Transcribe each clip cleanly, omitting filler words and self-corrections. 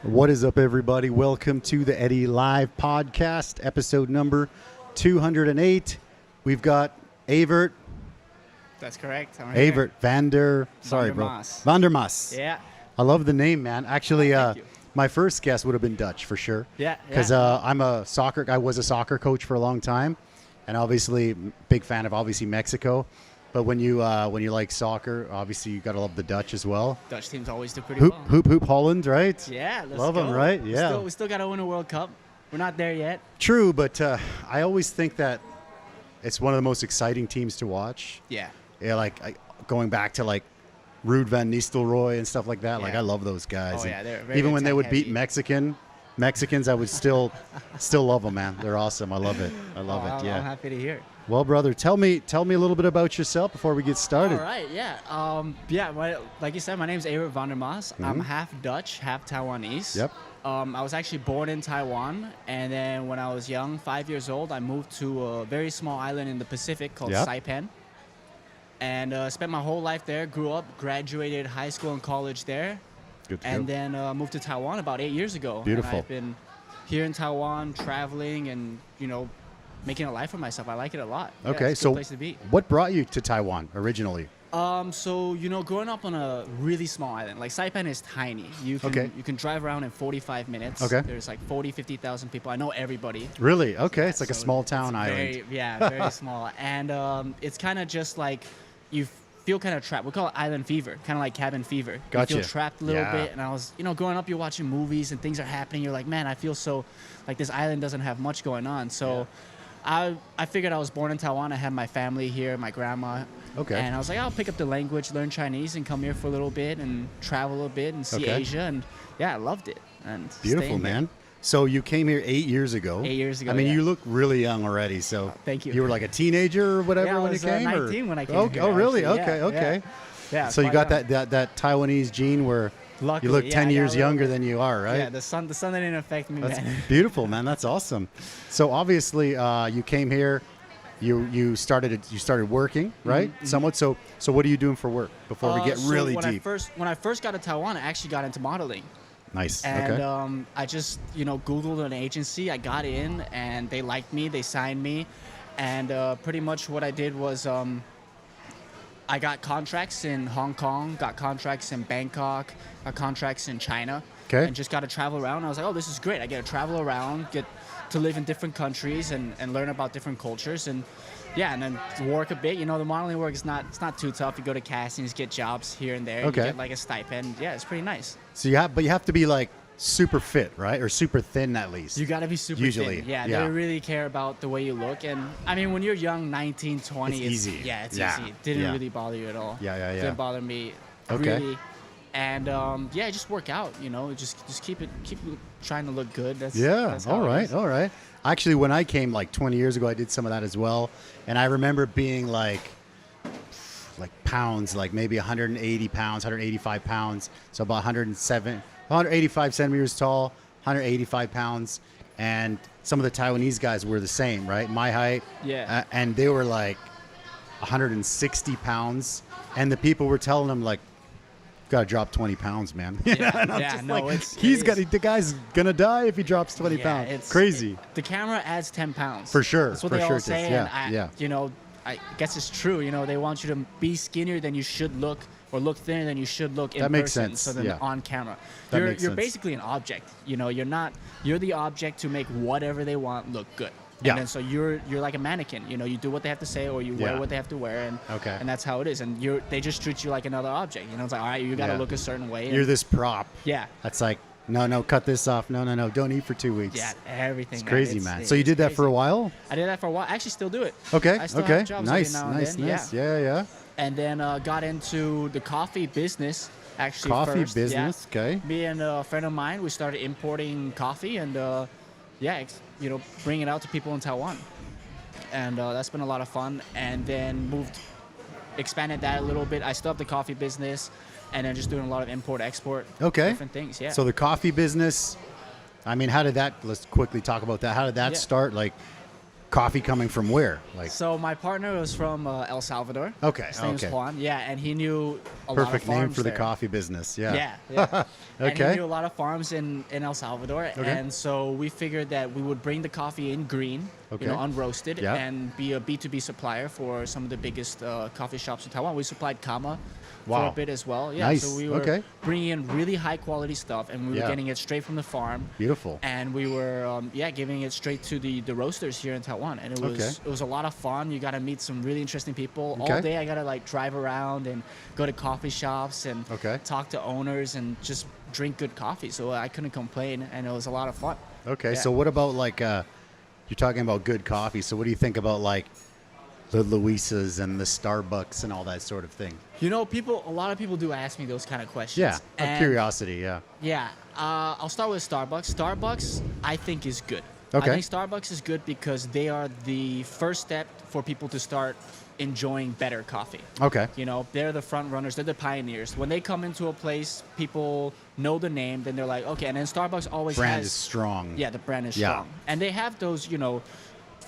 What is up, everybody? Welcome to the Eddy Live Podcast, episode number 208. We've got Evert. That's correct. Evert Vander. Sorry, bro. Vandermas. Yeah. I love the name, man. Actually, my first guess would have been Dutch for sure. Yeah. Because I was a soccer coach for a long time, and obviously big fan of obviously Mexico. But when you like soccer, obviously you gotta love the Dutch as well. Dutch teams always do pretty well. Hoop Holland, right? Yeah, let's love go. them, right? Yeah. We still gotta win a World Cup. We're not there yet. True, but I always think that it's one of the most exciting teams to watch. Yeah. Yeah, going back to like Ruud van Nistelrooy and stuff like that. Yeah. Like I love those guys. Oh, yeah, they're very even when they would heavy. beat Mexicans, I would still love them, man. They're awesome. I love it. Yeah. I'm happy to hear. Well, brother, tell me a little bit about yourself before we get started. All right, yeah. Like you said, my name's Evert Vandermas. I'm half Dutch, half Taiwanese. Yep. I was actually born in Taiwan, and then when I was young, 5 years old, I moved to a very small island in the Pacific called Saipan. And spent my whole life there, grew up, graduated high school and college there. Good to and go. then moved to Taiwan about 8 years ago. Beautiful. And I've been here in Taiwan, traveling and, making a life for myself. I like it a lot. Okay, yeah, it's a good place to be. What brought you to Taiwan originally? Growing up on a really small island, like Saipan is tiny. You can drive around in 45 minutes. Okay. There's like 50,000 people. I know everybody. Really? Okay, it's like a So small town it's island. Very small. And it's kind of just like you feel kind of trapped. We call it island fever, kind of like cabin fever. Gotcha. You feel trapped a little bit. And I was, growing up, you're watching movies and things are happening. You're like, man, I feel so like this island doesn't have much going on. So I figured I was born in Taiwan. I had my family here, my grandma. Okay. And I was like, I'll pick up the language, learn Chinese, and come here for a little bit and travel a bit and see Asia. And I loved it. And Beautiful, man. So you came here 8 years ago. 8 years ago. I mean, you look really young already. So thank you. You were like a teenager or whatever when you came. I was 19 when I came here. Oh, really? Actually. Okay. Yeah. So you got that Taiwanese gene where Luckily, you look 10 years younger than you are, right? Yeah, the sun didn't affect me, That's man. beautiful, man. That's awesome. So obviously, you came here. You started working, right? Mm-hmm. Somewhat. So what are you doing for work before we get really when deep? When I first got to Taiwan, I actually got into modeling. Nice. And okay. I just Googled an agency. I got in, and they liked me. They signed me, and pretty much what I did was I got contracts in Hong Kong, got contracts in Bangkok, got contracts in China, and just got to travel around. I was like, oh, this is great. I get to travel around, get to live in different countries and learn about different cultures and then work a bit. The modeling work is it's not too tough. You go to castings, get jobs here and there. Okay. You get like a stipend. Yeah, it's pretty nice. So you have to be like super fit, right? Or super thin at least. You got to be super usually thin. Yeah, they really care about the way you look. And I mean, when you're young, 19, 20, it's easy. Yeah, it's easy. It didn't really bother you at all. Yeah. Didn't bother me really. And just work out. Just keep trying to look good. That's all right. Actually, when I came like 20 years ago, I did some of that as well, and I remember being like pounds, like maybe 180 pounds, 185 pounds, so about 185 centimeters tall, 185 pounds, and some of the Taiwanese guys were the same, right? My height, and they were like 160 pounds, and the people were telling them like, got to drop 20 pounds, man. The guy's gonna die if he drops 20 pounds. It's crazy. The camera adds 10 pounds. For sure. That's what they all say. Yeah. I guess it's true. They want you to be skinnier than you should look, or look thinner than you should look in person. That makes sense. So then on camera, makes you're sense. basically an object. You're the object to make whatever they want look good. Yeah. And then so you're like a mannequin. You do what they have to say, or you wear what they have to wear, and that's how it is. And they just treat you like another object. It's like, all right, you got to look a certain way. You're this prop. Yeah. That's like, no, cut this off. No, don't eat for 2 weeks. Yeah, everything. It's crazy, man. So you did that for a while? I did that for a while. I actually still do it. Okay. I still have jobs Nice. now and then. Yeah. And then got into the coffee business. Actually, coffee first. business. Yeah. Okay. Me and a friend of mine, we started importing coffee and bring it out to people in Taiwan. And that's been a lot of fun. And then expanded that a little bit. I still have the coffee business, and then just doing a lot of import-export. Okay. Different things, yeah. So the coffee business, I mean, let's quickly talk about that. How did that start? Like, coffee coming from where? Like, so my partner was from El Salvador. Okay, His name's okay. Juan. Yeah, and he knew a lot of perfect farms name for there. the coffee business. Yeah. Yeah. And he Okay. knew a lot of farms in El Salvador. Okay. And so we figured that we would bring the coffee in green, Okay. unroasted, Yeah. and be a B2B supplier for some of the biggest coffee shops in Taiwan. We supplied Kama for Wow. a bit as well. Yeah, Nice. so we were Okay. bringing in really high quality stuff, and we were Yeah. getting it straight from the farm. Beautiful. And we were, giving it straight to the roasters here in Taiwan, and it was a lot of fun. You got to meet some really interesting people Okay. all day. I got to like drive around and go to coffee shops and Okay. talk to owners and just drink good coffee. So I couldn't complain, and it was a lot of fun. Okay. Yeah. So what about like you're talking about good coffee? So what do you think about like the Luisas and the Starbucks and all that sort of thing? A lot of people do ask me those kind of questions. Yeah. Of And curiosity. Yeah. Yeah, I'll start with Starbucks. Starbucks, I think, is good. Okay. I think Starbucks is good because they are the first step for people to start enjoying better coffee. Okay. They're the front runners. They're the pioneers. When they come into a place, people know the name. Then they're like, okay. And then Starbucks always Brand has. is strong. Yeah, the brand is Yeah. strong. And they have those,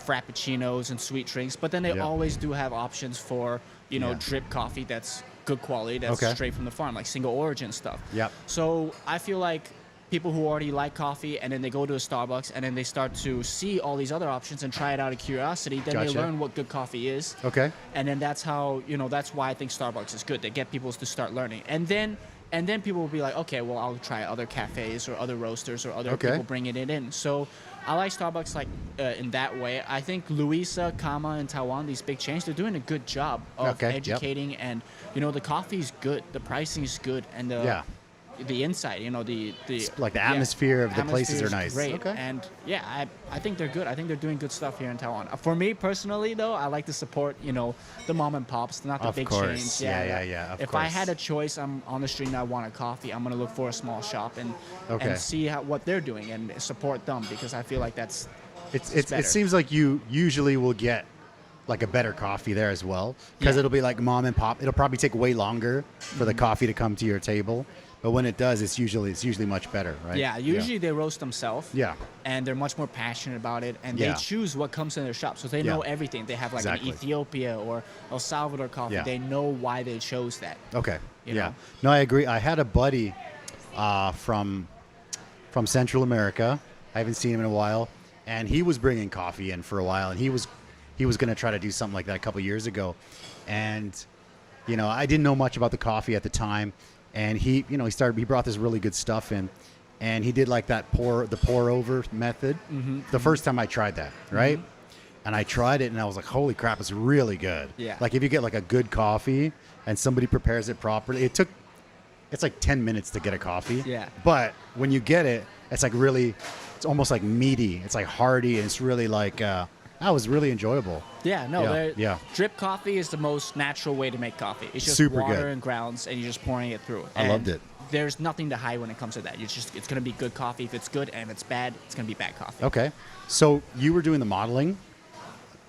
frappuccinos and sweet drinks. But then they Yeah. always do have options for, Yeah. drip coffee that's good quality, that's Okay. straight from the farm, like single origin stuff. Yep. So I feel like people who already like coffee and then they go to a Starbucks and then they start to see all these other options and try it out of curiosity, then they Gotcha. learn what good coffee is. Okay. And then that's how, that's why I think Starbucks is good. They get people to start learning. And then people will be like, okay, well, I'll try other cafes or other roasters or other Okay. people bringing it in. So I like Starbucks in that way. I think Luisa, Kama in Taiwan, these big chains, they're doing a good job of Okay, yep. educating. And, the coffee's good. The pricing is good. And the inside, Like the atmosphere of the places atmosphere are is nice. Great. Okay. And I think they're good. I think they're doing good stuff here in Taiwan. For me personally, though, I like to support, the mom and pops, not the Of big course. chains. Yeah. Of if course. I had a choice, I'm on the street and I want a coffee, I'm gonna look for a small shop and see what they're doing and support them because I feel like that's better. It seems like you usually will get like a better coffee there as well because Yeah. it'll be like mom and pop. It'll probably take way longer for the coffee to come to your table, but when it does, it's usually much better, right? Yeah, usually they roast themselves. Yeah. And they're much more passionate about it, and Yeah. they choose what comes in their shop, so they know everything. They have like Exactly. an Ethiopia or El Salvador coffee. Yeah. They know why they chose that. Okay. You Yeah. know? No, I agree. I had a buddy from Central America. I haven't seen him in a while, and he was bringing coffee in for a while, and he was going to try to do something like that a couple years ago, and I didn't know much about the coffee at the time, and he brought this really good stuff in, and he did like that pour over method. The first time I tried that, right? And I tried it, and I was like, holy crap, it's really good. Yeah. Like if you get like a good coffee and somebody prepares it properly, it's like 10 minutes to get a coffee. Yeah. But when you get it, it's like really, it's almost like meaty. It's like hearty, and it's really like, that was really enjoyable. Yeah, no, Yeah. drip coffee is the most natural way to make coffee. It's just Super water good. and grounds, and you're just pouring it through. I loved it. There's nothing to hide when it comes to that. It's going to be good coffee if it's good, and if it's bad, it's going to be bad coffee. Okay. So you were doing the modeling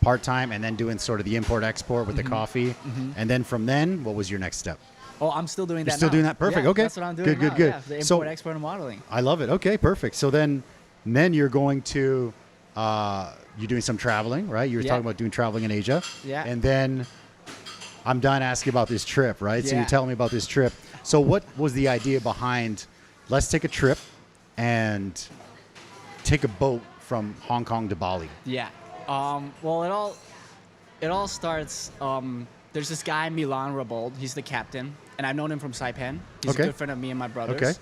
part-time and then doing sort of the import-export with the coffee. And then from then, what was your next step? Oh, I'm still doing that You're still now. doing that? Perfect. Yeah, Okay. That's what I'm doing Good. now. Yeah, the import, So- export, and modeling. I love it. Okay, perfect. So then you're going to, you're doing some traveling, right? You were Yeah. talking about doing traveling in Asia. Yeah. And then I'm done asking about this trip, right? So Yeah. you're telling me about this trip. So what was the idea behind, let's take a trip and take a boat from Hong Kong to Bali? Yeah. Well, it all starts. There's this guy Milan Rabold. He's the captain, and I've known him from Saipan. He's Okay. a good friend of me and my brother's. Okay.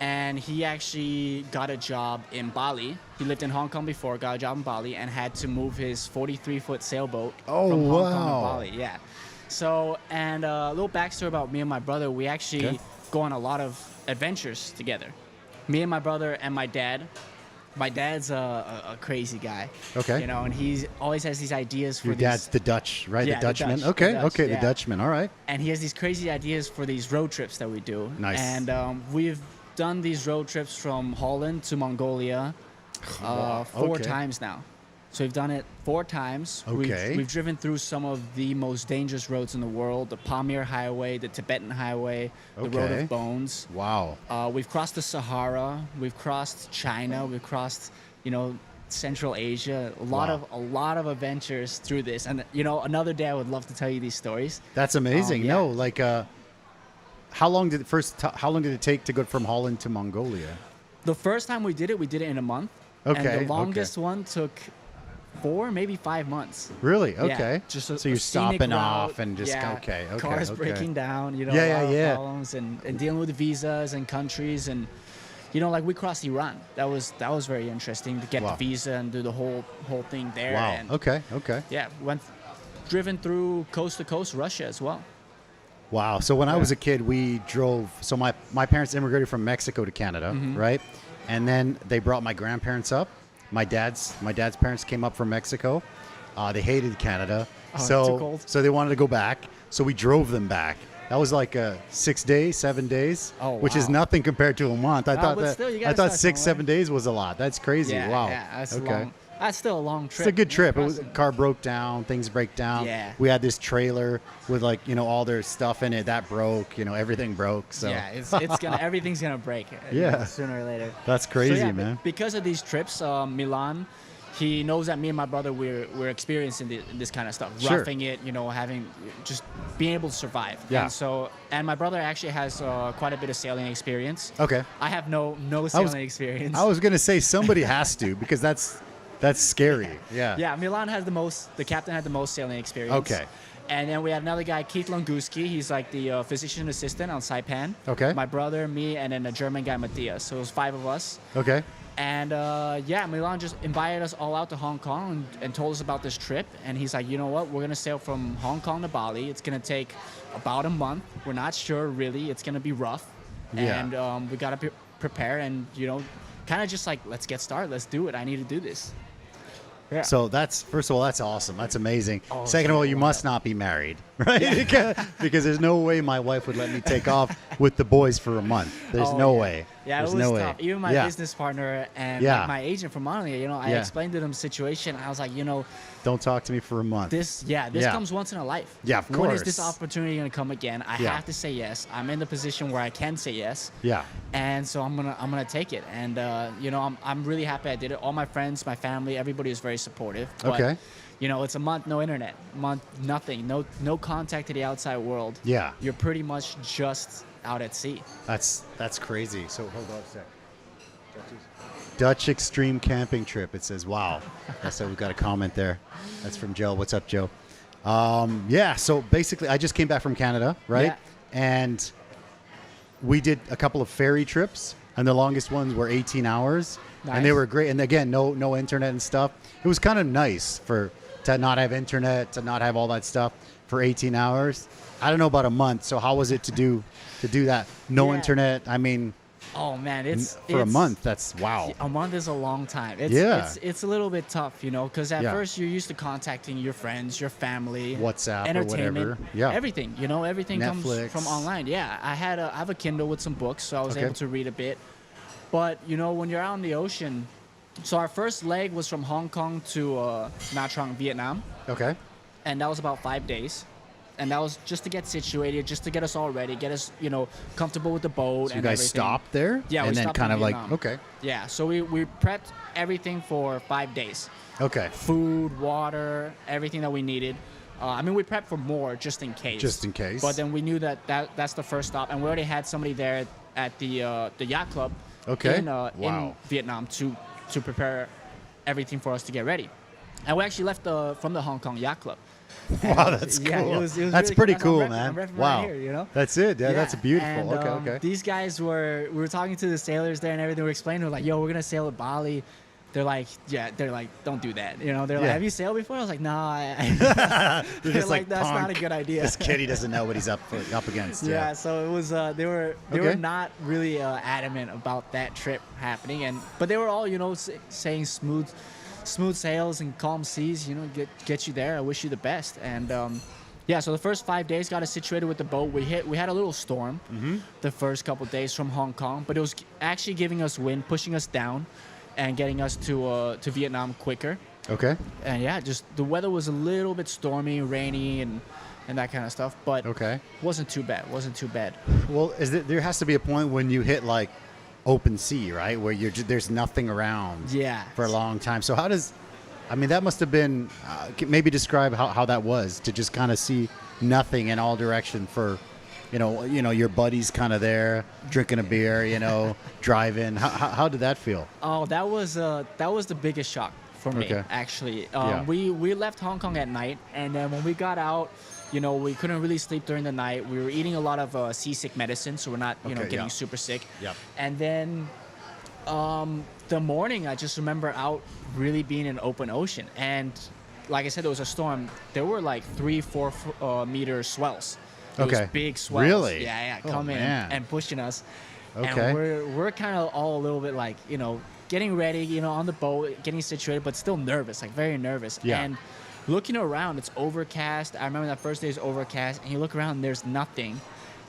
And he actually got a job in Bali. He lived in Hong Kong before, got a job in Bali, and had to move his 43-foot sailboat Oh, from Hong Kong wow. to Bali. Yeah. So, and a little backstory about me and my brother. We actually Okay. go on a lot of adventures together. Me and my brother and my dad. My dad's a crazy guy. Okay. And he always has these ideas for Your these. dad's the Dutch, right? Yeah, the the Dutchman? Dutch, Okay, the Dutch, okay, yeah. the Dutchman. All right. And he has these crazy ideas for these road trips that we do. Nice. And we've done these road trips from Holland to Mongolia Wow, 4 okay. times now. So we've done it 4 times. Okay. We've driven through some of the most dangerous roads in the world: the Pamir Highway, the Tibetan Highway, the Road Okay. of Bones. Wow. We've crossed the Sahara. We've crossed China. We've crossed, Central Asia, a lot of adventures through this. And another day I would love to tell you these stories. That's amazing. No, like how long did it take to go from Holland to Mongolia? The first time we did it in a month. Okay. And the longest one took 4, maybe 5 months. Really? Okay. Yeah, just so you're stopping off and just okay. Cars breaking down, problems and dealing with visas and countries and like we crossed Iran. That was very interesting to get the visa and do the whole thing there. Wow. And okay. Yeah, driven through coast to coast Russia as well. Wow. So when I was a kid, we drove. So my parents immigrated from Mexico to Canada, right? And then they brought my grandparents up. My dad's parents came up from Mexico. They hated Canada, too cold. So they wanted to go back. So we drove them back. That was like 6 days, 7 days, which is nothing compared to a month. I thought 6-7 days was a lot. That's crazy. Yeah, wow. Yeah, that's long. That's still a long trip. It's a good trip. Car broke down, things break down. Yeah. We had this trailer with all their stuff in it that broke. Everything broke. So yeah, everything's gonna break. Sooner or later. That's crazy, man. Because of these trips, Milan, he knows that me and my brother we're experiencing this kind of stuff, roughing it, having just being able to survive. Yeah. And my brother actually has quite a bit of sailing experience. Okay. I have no sailing experience. I was gonna say somebody has to because that's scary. Yeah. Yeah, Milan has the captain had the most sailing experience. Okay. And then we had another guy, Keith Longuski. He's like the physician assistant on Saipan. Okay. My brother, me, and then a German guy, Matthias. So it was 5 of us. Okay. And Milan just invited us all out to Hong Kong and told us about this trip. And he's like, you know what? We're going to sail from Hong Kong to Bali. It's going to take about a month. We're not sure, really. It's going to be rough. Yeah. And we got to prepare and, kind of just like, let's get started. Let's do it. I need to do this. Yeah. So first of all, that's awesome. That's amazing. Oh, Second of all, you must not be married, right? Yeah. because there's no way my wife would let me take off with the boys for a month. There's no way. Yeah, there's it was no tough. way. Even my business partner and my agent from Monolith, I explained to them the situation. I was like, don't talk to me for a month. This comes once in a life. Yeah, of course. When is this opportunity going to come again? I have to say yes. I'm in the position where I can say yes. Yeah. And so I'm gonna take it. And I'm really happy I did it. All my friends, my family, everybody was very supportive. But, okay. It's a month, no internet, month, nothing, no contact to the outside world. Yeah. You're pretty much just out at sea. That's crazy. So hold on a sec. Dutch extreme camping trip. It says, wow. So we've got a comment there. That's from Joe. What's up, Joe? So basically I just came back from Canada, right? Yeah. And we did a couple of ferry trips, and the longest ones were 18 hours. Nice. And they were great. And again, no internet and stuff. It was kind of nice to not have internet, to not have all that stuff for 18 hours. I don't know about a month. So how was it to do that? No internet. I mean, oh man, it's a month. That's wow. A month is a long time. It's a little bit tough, because at first you're used to contacting your friends, your family, WhatsApp, entertainment, or whatever. everything. Everything Netflix. comes from online. Yeah, I have a Kindle with some books, so I was able to read a bit. But when you're out in the ocean, so our first leg was from Hong Kong to Nha Trang, Vietnam. Okay. And that was about 5 days. And that was just to get situated, just to get us all ready, get us, comfortable with the boat. So and you guys everything. stopped there? Yeah, and we then stopped kind in of like, Vietnam. okay. Yeah, so we prepped everything for 5 days. Okay. Food, water, everything that we needed. We prepped for more just in case. Just in case. But then we knew that's the first stop, and we already had somebody there at the yacht club in Vietnam to prepare everything for us to get ready. And we actually left from the Hong Kong Yacht Club. Wow, that's cool. Yeah, it was that's really pretty cool, man. I'm repping Wow. right here, That's it. Yeah, that's beautiful. And, okay. These guys we were talking to the sailors there and everything. We were explaining, we were like, yo, we're going to sail to Bali. They're like, don't do that. They're like, have you sailed before? I was like, nah. They're like, that's not a good idea. This kid, he doesn't know what he's up against. Yeah, so it was, they were not really adamant about that trip happening. But they were all, saying smooth sails and calm seas, get you there. I wish you the best. And so the first 5 days got us situated with the boat. We had a little storm the first couple days from Hong Kong, but it was actually giving us wind, pushing us down, and getting us to Vietnam quicker. Okay. And just the weather was a little bit stormy, rainy, and that kind of stuff. But wasn't too bad. Well, there has to be a point when you hit like open sea, right? Where there's nothing around for a long time. So that must have been, maybe describe how that was to just kind of see nothing in all direction for, your buddies kind of there drinking a beer, driving. How did that feel? Oh, that was the biggest shock for me, actually. We left Hong Kong at night, and then when we got out, we couldn't really sleep during the night. We were eating a lot of seasick medicine, so we're not, getting super sick. Yep. And then the morning, I just remember out really being in open ocean. And like I said, there was a storm. There were like 3-4 meter swells. It was big swells. Really? Yeah, coming and pushing us. Okay. And we're kind of all a little bit like, getting ready, on the boat, getting situated, but still nervous, like very nervous. Yeah. And looking around, it's overcast. I remember that first day is overcast, and you look around and there's nothing.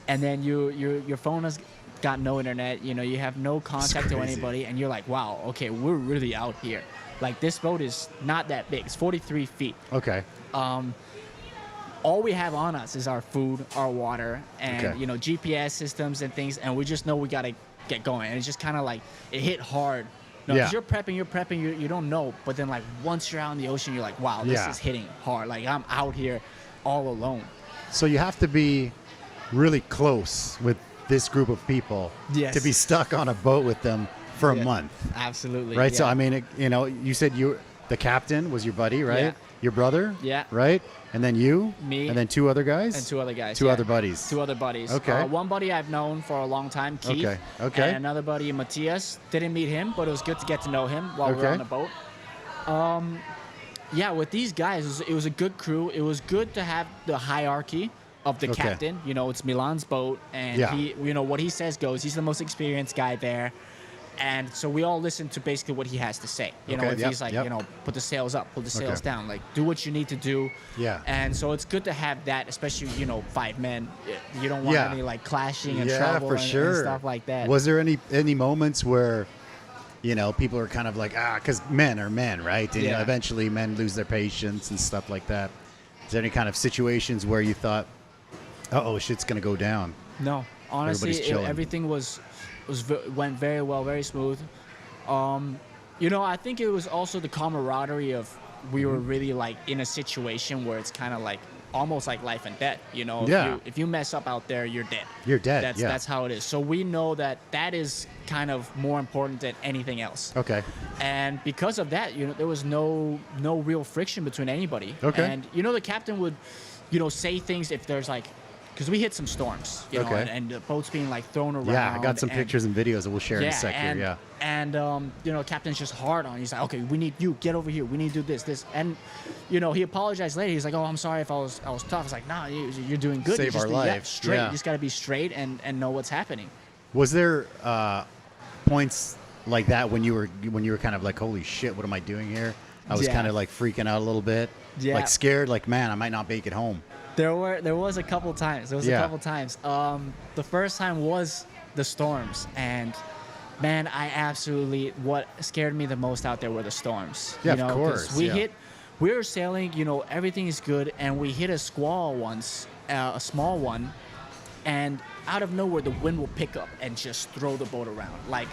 And then your phone has got no internet, you have no contact to anybody, and you're like, wow, okay, we're really out here. Like, this boat is not that big. It's 43 feet. Okay. All we have on us is our food, our water, and, GPS systems and things, and we just know we got to get going. And it's just kind of like, it hit hard. No, because you're prepping, you don't know. But then, like, once you're out in the ocean, you're like, wow, this is hitting hard. Like, I'm out here all alone. So you have to be really close with this group of people to be stuck on a boat with them for a month. Absolutely. Right? Yeah. So, I mean, you said the captain was your buddy, right? Yeah. Your brother? Yeah. Right? And then you? Me. And then 2 other guys? And 2 other guys. Two other buddies. 2 other buddies. Okay. One buddy I've known for a long time, Keith. Okay. And another buddy, Matthias. Didn't meet him, but it was good to get to know him while we were on the boat. With these guys, it was a good crew. It was good to have the hierarchy of the captain. It's Milan's boat, and he, what he says goes. He's the most experienced guy there. And so we all listen to basically what he has to say. If he's like, put the sails up, put the sails down, like, do what you need to do. Yeah. And so it's good to have that, especially, 5 men. You don't want any, like, clashing and trouble for and stuff like that. Was there any moments where, people are kind of like, because men are men, right? And eventually men lose their patience and stuff like that. Is there any kind of situations where you thought, shit's going to go down? No. Honestly, everything went very well, very smooth. I think it was also the camaraderie of we were really like in a situation where it's kind of like almost like life and death. If you mess up out there, you're dead. You're dead. That's how it is. So we know that is kind of more important than anything else. Okay. And because of that, there was no real friction between anybody. Okay. And the captain would, say things if there's like. Because we hit some storms, and the boat's being like thrown around. Yeah, I got some pictures and videos that we'll share in a sec here. And captain's just hard on. He's like, okay, we need you, get over here. We need to do this, and he apologized later. He's like, oh, I'm sorry if I was tough. It's like, nah, you're doing good. Save our life. Straight. You just gotta be straight and know what's happening. Was there points like that when you were kind of like, holy shit, what am I doing here? I was kind of like freaking out a little bit, like scared, like, man, I might not make it home. There was a couple times. The first time was the storms, and man, what scared me the most out there were the storms. Yeah, of course. We were sailing, everything is good, and we hit a squall once, a small one, and out of nowhere the wind will pick up and just throw the boat around like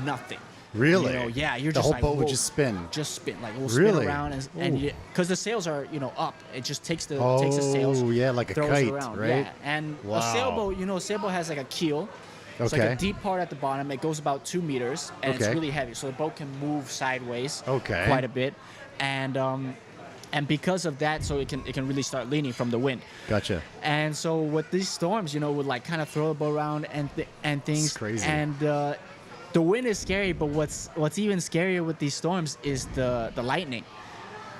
nothing. Really? You're the just whole like, boat would just spin. Like we'll spin around, and because the sails are up, it just takes the sails. Oh yeah, like a kite, around. right? Yeah, and a sailboat, a sailboat has like a keel. It's like a deep part at the bottom. It goes about 2 meters, and it's really heavy, so the boat can move sideways quite a bit, and because of that, so it can really start leaning from the wind. Gotcha. And so with these storms, would like kind of throw the boat around and things. It's crazy. And the wind is scary, but what's even scarier with these storms is the lightning.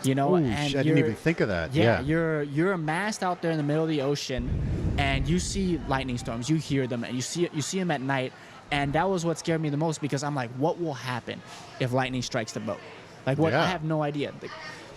And I didn't even think of that. Yeah. You're amassed out there in the middle of the ocean, and you see lightning storms. You hear them, and you see them at night. And that was what scared me the most, because I'm like, what will happen if lightning strikes the boat? Like, what? I have no idea.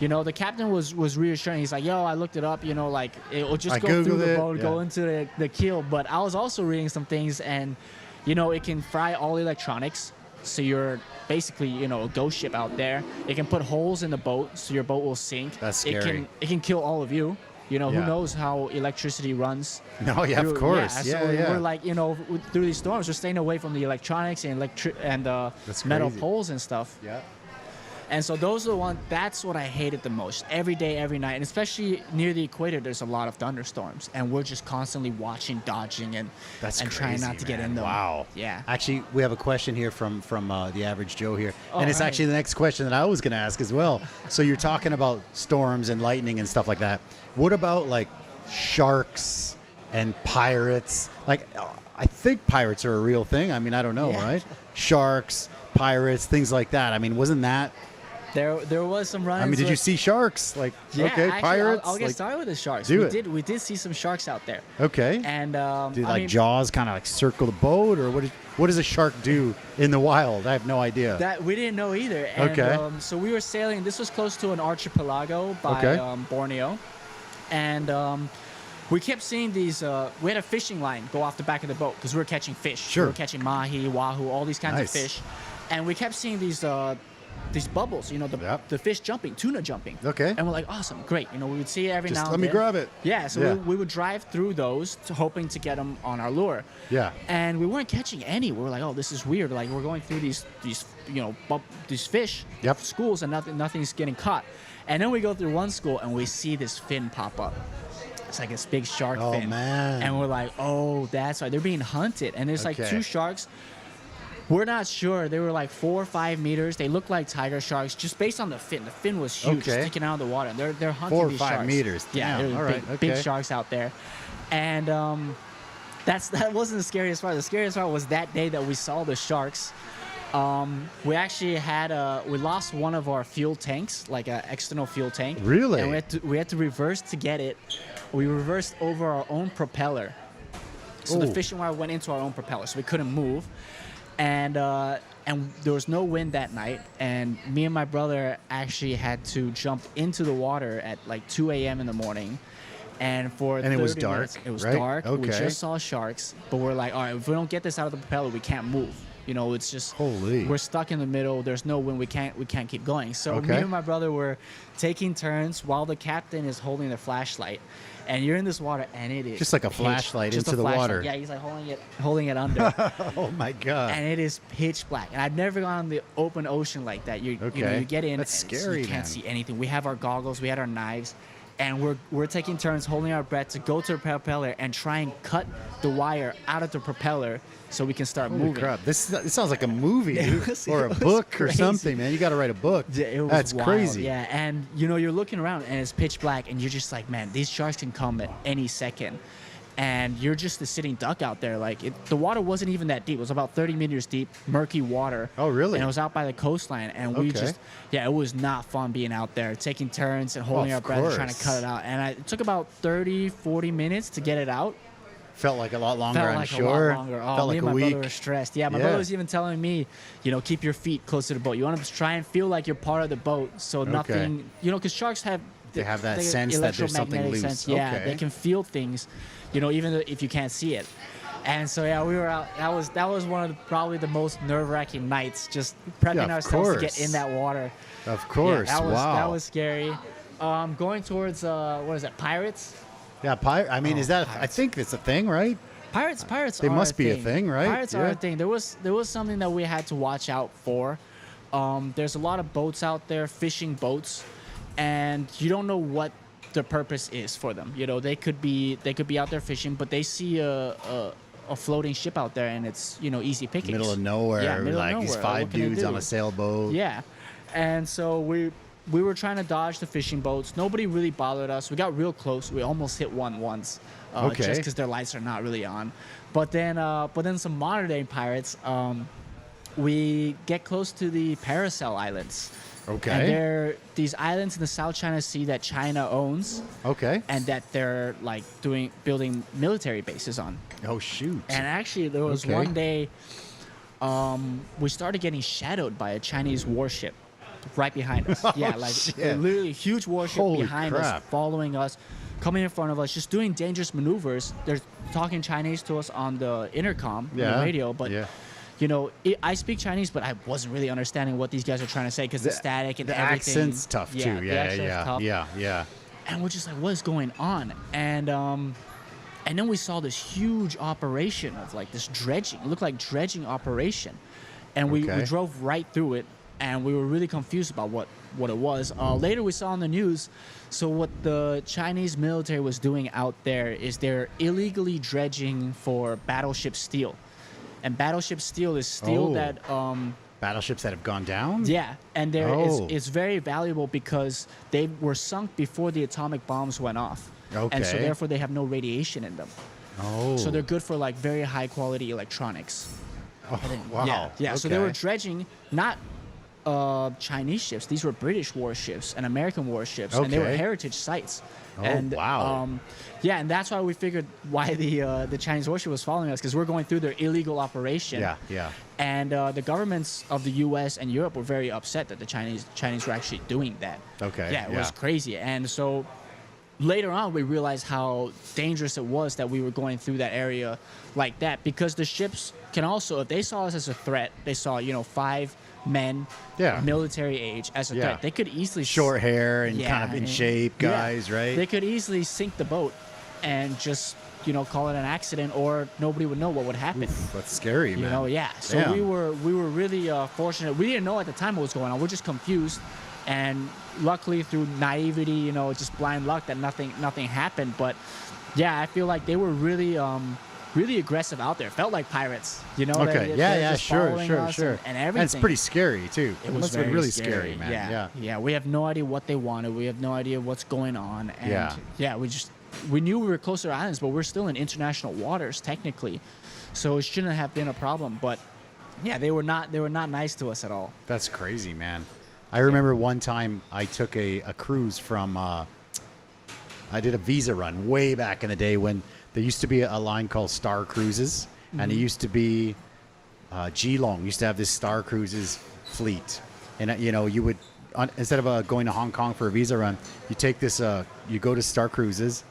The captain was reassuring. He's like, yo, I looked it up. Like, it will just go through the boat, go into the keel. But I was also reading some things, and it can fry all electronics, so you're basically, a ghost ship out there. It can put holes in the boat, so your boat will sink. That's scary. It can kill all of you, You know, who knows how electricity runs? No, yeah, of course. So we're like, you know, through these storms, we're staying away from the electronics and metal poles and stuff. Yeah. And so those are the ones, that's what I hated the most. Every day, every night. And especially near the equator, there's a lot of thunderstorms. And we're just constantly watching, dodging, and trying not to get in them. Wow. Yeah. Actually, we have a question here from the average Joe here. And it's actually the next question that I was going to ask as well. So you're talking about storms and lightning and stuff like that. What about like sharks and pirates? Like, I think pirates are a real thing. I mean, I don't know, right? Sharks, pirates, things like that. I mean, wasn't that... There was some run-ins. I mean, did you see sharks? Like, actually, pirates? I'll get started with the sharks. We did see some sharks out there. Okay. And did Jaws kind of like circle the boat, or what does a shark do in the wild? I have no idea. That we didn't know either. And, so we were sailing. This was close to an archipelago by Borneo, and we kept seeing these. We had a fishing line go off the back of the boat because we were catching fish. Sure. We were catching mahi, wahoo, all these kinds of fish, and we kept seeing these bubbles, you know, the fish jumping, tuna jumping. Okay. And we're like, awesome, great. You know, we would see it every now and then. Let me grab it. Yeah, so we would drive through those hoping to get them on our lure. Yeah. And we weren't catching any. We were like, oh, this is weird. Like, we're going through these these fish schools and nothing's getting caught. And then we go through one school and we see this fin pop up. It's like this big shark fin. Oh, man. And we're like, oh, that's why. They're being hunted. And there's like two sharks. We're not sure. They were like 4 or 5 meters. They looked like tiger sharks just based on the fin. The fin was huge, sticking out of the water. And they're hunting these sharks. 4 or 5 meters. Yeah, there's big sharks out there. And that wasn't the scariest part. The scariest part was that day that we saw the sharks. We actually we lost one of our fuel tanks, like an external fuel tank. Really? And we had to reverse to get it. We reversed over our own propeller. So the fishing wire went into our own propeller, so we couldn't move. And there was no wind that night, and me and my brother actually had to jump into the water at like 2 a.m. in the morning. And it was dark. Minutes, it was right? dark. Okay. We just saw sharks, but we're like, all right, if we don't get this out of the propeller, we can't move. You know, it's just we're stuck in the middle. There's no wind. We can't keep going. So me and my brother were taking turns while the captain is holding the flashlight. And you're in this water, and it is just like a flashlight into the water. Yeah, he's like holding it under. Oh my god! And it is pitch black. And I've never gone on the open ocean like that. You know, you get in. That's scary. You can't see anything. We have our goggles. We had our knives, and we're taking turns holding our breath to go to the propeller and try and cut the wire out of the propeller so we can start moving. Holy crap! It sounds like a movie, or a book crazy. Or something, man. You got to write a book. That's wild. Crazy. Yeah, and you know, you're looking around and it's pitch black, and you're just like, man, these sharks can come at any second. And you're just a sitting duck out there. Like the water wasn't even that deep. It was about 30 meters deep, murky water. Oh, really? And it was out by the coastline. And we it was not fun being out there, taking turns and holding our breath and trying to cut it out. And it took about 30, 40 minutes to get it out. Felt like a lot longer, I'm sure. A lot longer. Oh, Felt me like and my a week. brother were stressed. Yeah, my brother was even telling me, you know, keep your feet close to the boat. You want to try and feel like you're part of the boat, so nothing, you know, because sharks have they have that sense that there's something loose. Sense. Yeah, they can feel things, you know, even if you can't see it. And so yeah, we were out. That was one of probably the most nerve-wracking nights, just prepping ourselves to get in that water. Of course. Yeah, that was scary. Going towards what is it? Pirates. Yeah, I mean, is that? Pirates. I think it's a thing, right? Pirates. They must be a thing, right? Pirates are a thing. There was something that we had to watch out for. There's a lot of boats out there, fishing boats, and you don't know what the purpose is for them. You know, they could be out there fishing, but they see a floating ship out there, and it's, you know, easy pickings. Middle of nowhere. Yeah, middle like of nowhere. These 5 dudes on a sailboat. Yeah, and so we were trying to dodge the fishing boats. Nobody really bothered us. We got real close. We almost hit one once, just because their lights are not really on. But then some modern day pirates, we get close to the Paracel Islands. Okay. And they're these islands in the South China Sea that China owns. Okay. And that they're like building military bases on. Oh shoot. And actually there was one day we started getting shadowed by a Chinese warship right behind us. Yeah, like literally a huge warship behind us, following us, coming in front of us, just doing dangerous maneuvers. They're talking Chinese to us on the intercom, on the radio, but you know, I speak Chinese, but I wasn't really understanding what these guys are trying to say because the static and the everything. accent's tough too. Yeah. And we're just like, what is going on? And then we saw this huge operation of like this dredging. It looked like dredging operation. And we drove right through it, and we were really confused about what it was. Later we saw on the news, so what the Chinese military was doing out there is they're illegally dredging for battleship steel. And battleship steel is steel that... battleships that have gone down? Yeah, and it's very valuable because they were sunk before the atomic bombs went off. Okay. And so therefore they have no radiation in them. Oh. So they're good for like very high quality electronics. Oh, wow. Yeah. Okay. So they were dredging not Chinese ships. These were British warships and American warships, and they were heritage sites. Oh, and, wow. Yeah, and that's why we figured why the Chinese warship was following us, because we're going through their illegal operation. Yeah. And the governments of the U.S. and Europe were very upset that the Chinese were actually doing that. Okay. Yeah, it was crazy. And so later on, we realized how dangerous it was that we were going through that area like that, because the ships can also, if they saw us as a threat, they saw, 5 men, military age as a threat. They could easily short hair and kind of in shape guys, right? They could easily sink the boat and just call it an accident, or nobody would know what would happen. Oof, that's scary, man. So we were really fortunate. We didn't know at the time what was going on. We're just confused, and luckily through naivety, just blind luck, that nothing happened. But yeah, I feel like they were really aggressive out there. Felt like pirates, Okay. Sure. And everything. And it's pretty scary too. It was very really scary, man. Yeah. We have no idea what they wanted. We have no idea what's going on. And we knew we were close to the islands, but we're still in international waters technically, so it shouldn't have been a problem. But yeah, they were not nice to us at all. That's crazy, man. I remember one time I took a cruise from. I did a visa run way back in the day when there used to be a line called Star Cruises, and it used to be Geelong used to have this Star Cruises fleet, and you would instead of going to Hong Kong for a visa run, you take this you go to Star Cruises,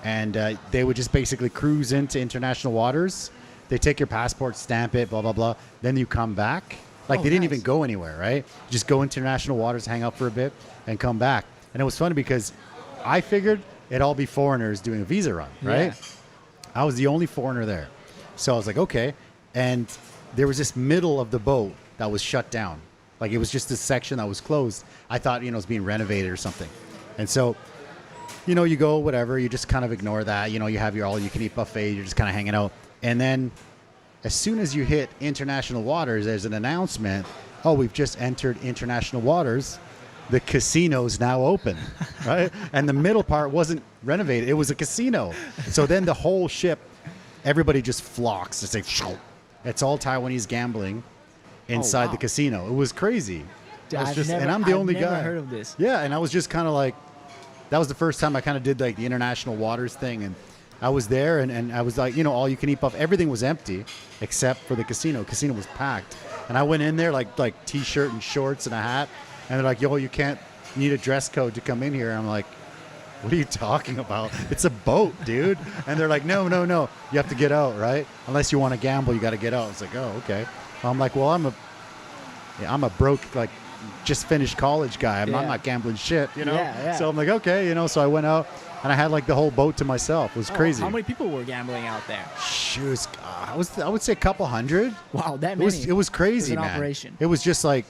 and they would just basically cruise into international waters. They take your passport, stamp it, blah blah blah, then you come back. Like they didn't even go anywhere, right? Just go international waters, hang out for a bit, and come back. And it was funny because I figured it'd all be foreigners doing a visa run, right? Yeah. I was the only foreigner there. So I was like, okay. And there was this middle of the boat that was shut down. Like it was just this section that was closed. I thought, it was being renovated or something. And so, you go, whatever, you just kind of ignore that. You have your all-you-can-eat buffet. You're just kind of hanging out. And then as soon as you hit international waters, there's an announcement. Oh, we've just entered international waters. The casino's now open, right? And the middle part wasn't renovated. It was a casino. So then the whole ship, everybody just flocks. It's like, it's all Taiwanese gambling inside the casino. It was crazy. And I'm the only guy. I've never heard of this. Yeah, and I was just kind of like, that was the first time I kind of did like the international waters thing. And I was there and I was like, all you can eat buffet. Everything was empty except for the casino. Casino was packed. And I went in there like t-shirt and shorts and a hat. And they're like, you need a dress code to come in here. I'm like, what are you talking about? It's a boat, dude. And they're like, no. You have to get out, right? Unless you want to gamble, you got to get out. It's like, oh, okay. I'm like, well, I'm a broke, like, just finished college guy. I'm not gambling shit, Yeah. So I'm like, okay, so I went out and I had like the whole boat to myself. It was crazy. How many people were gambling out there? Shoot, I would say a couple hundred. Wow, that many. It was crazy, It was an man. operation. It was just like,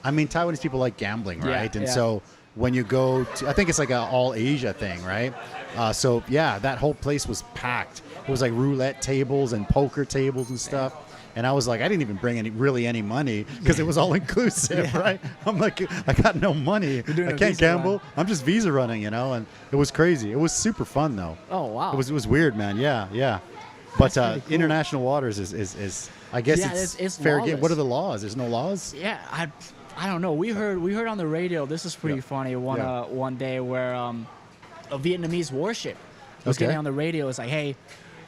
Taiwanese people like gambling, right? And so when you go to, I think it's like an all Asia thing, right? So yeah, that whole place was packed. It was like roulette tables and poker tables and stuff. And I was like, I didn't even bring any money because it was all inclusive, right? I'm like, I got no money. I can't gamble. Run. I'm just visa running, and it was crazy. It was super fun though. Oh wow. It was weird, man. Yeah. But cool. International waters is I guess it's fair game. What are the laws? There's no laws? Yeah, I don't know. We heard on the radio. This is pretty funny. One day where a Vietnamese warship was getting on the radio. It's like, hey,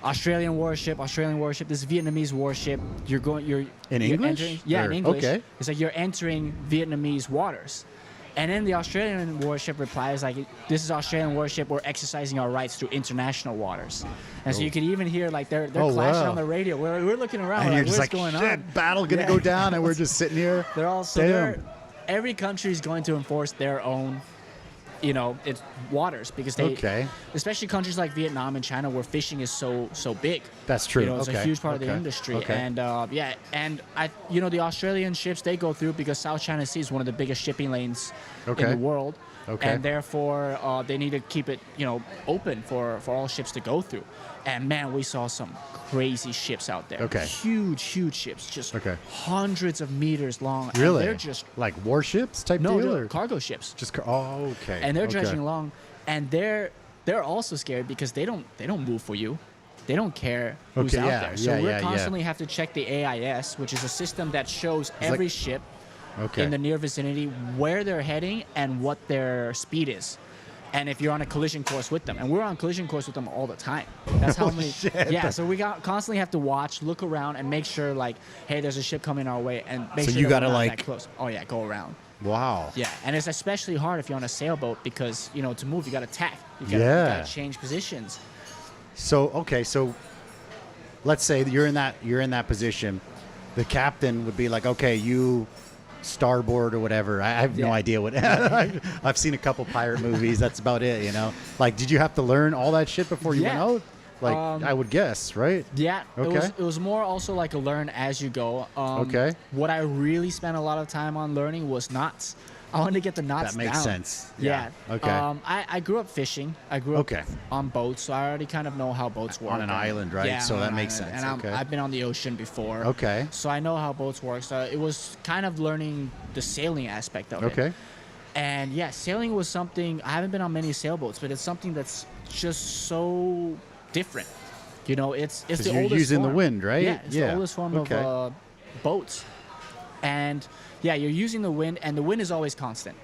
Australian warship. This Vietnamese warship. You're in English? Entering, in English. Okay. It's like you're entering Vietnamese waters. And then the Australian warship replies like, this is Australian warship, we're exercising our rights to international waters. And so you could even hear like they're clashing on the radio. We're looking around and like, you're just what's going on? Battle gonna go down and we're just sitting here. Every country is going to enforce their own it's waters because they, especially countries like Vietnam and China where fishing is so big. That's true. It's a huge part of the industry. And and the Australian ships, they go through because South China Sea is one of the biggest shipping lanes in the world. And therefore they need to keep it, open for all ships to go through. And man, we saw some crazy ships out there. Huge ships, just hundreds of meters long. Really? And they're just like warships type deal? No, cargo ships. Just And they're dredging along, and they're also scared because they don't move for you. They don't care who's out there. So we constantly have to check the AIS, which is a system that shows every ship in the near vicinity where they're heading and what their speed is. And if you're on a collision course with them, and we're on collision course with them all the time. That's how many. Yeah, so we constantly have to watch, look around, and make sure hey, there's a ship coming our way, and make sure you gotta we're not that close. Oh yeah, go around. Wow. Yeah, and it's especially hard if you're on a sailboat because to move, you got to tack, you got to change positions. So let's say you're in that position. The captain would be like, okay, you starboard or whatever. I have no idea what. I've seen a couple pirate movies. That's about it. Did you have to learn all that shit before you went out? I would guess, right? Yeah. It was more also like a learn as you go. What I really spent a lot of time on learning was knots. I wanted to get the knots down. That makes sense. Yeah. Okay. I grew up fishing. I grew up on boats, so I already kind of know how boats work. On an island, right? Yeah, so that makes sense. And I've been on the ocean before. Okay. So I know how boats work. So it was kind of learning the sailing aspect of it. Okay. And yeah, sailing was something, I haven't been on many sailboats, but it's something that's just so different. It's the oldest form. You're using the wind, right? Yeah, it's the oldest form of boats. And yeah, you're using the wind, and the wind is always constant.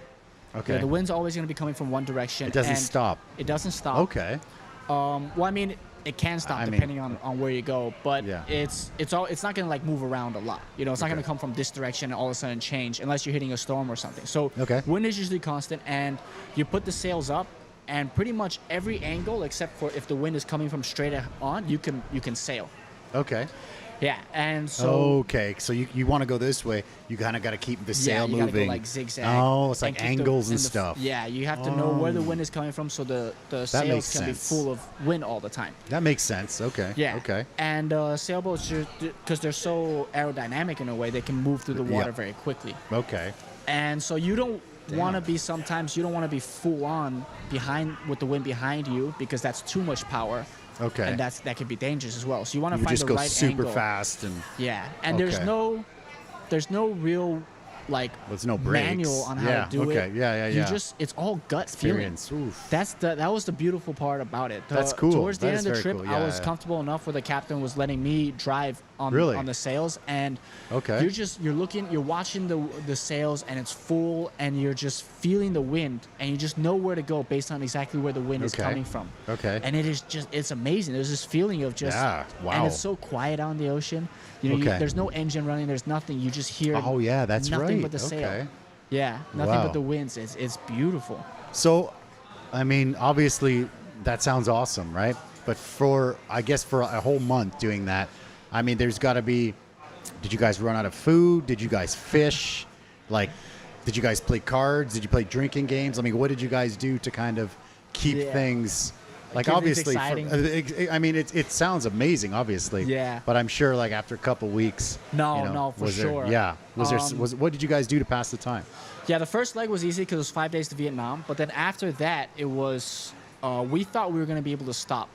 Okay. The wind's always going to be coming from one direction. It doesn't stop. It doesn't stop. Okay. Well, I mean, it can stop depending on where you go, but it's not going to move around a lot. It's not going to come from this direction and all of a sudden change unless you're hitting a storm or something. So wind is usually constant, and you put the sails up, and pretty much every angle except for if the wind is coming from straight on, you can sail. Okay. Yeah, and so... Okay, so you want to go this way, you kind of got to keep the sail moving. Yeah, you got to go zigzag. Oh, it's like angles and stuff. Yeah, you have to know where the wind is coming from so the sails can be full of wind all the time. That makes sense. Okay. Yeah. Okay. And sailboats, because they're so aerodynamic in a way, they can move through the water very quickly. Okay. And so you don't want to be full on behind with the wind behind you because that's too much power. Okay. And that could be dangerous as well. So you want to find just the go right super angle. fast and and there's no real there's no brakes. Manual on how to do it. It's all gut experience. Feeling. That was the beautiful part about it. That's cool. Towards the that end of the trip, cool. I was comfortable enough where the captain was letting me drive on the sails, and you're watching the sails, and it's full, and you're just feeling the wind, and you just know where to go based on exactly where the wind is coming from. Okay. And it's amazing. There's this feeling of just and it's so quiet out in the ocean. There's no engine running. There's nothing. You just hear. Oh yeah, that's nothing but the sail. Yeah, nothing but the winds. It's beautiful. So, I mean, obviously, that sounds awesome, right? But for a whole month doing that, I mean, there's got to be. Did you guys run out of food? Did you guys fish? Did you guys play cards? Did you play drinking games? I mean, what did you guys do to kind of keep things? Obviously, it sounds amazing, obviously. Yeah. But I'm sure, after a couple weeks. No, for sure. What did you guys do to pass the time? Yeah, the first leg was easy because it was 5 days to Vietnam. But then after that, it was. We thought we were going to be able to stop.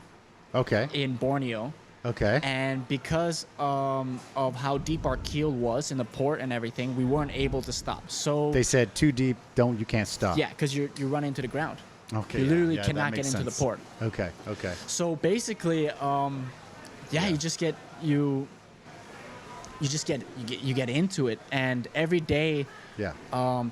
Okay. In Borneo. Okay. And because of how deep our keel was in the port and everything, we weren't able to stop. So they said too deep, you can't stop. Yeah, because you run into the ground. Okay. You literally cannot get into the port. Okay. So basically, you get into it, and every day. Yeah.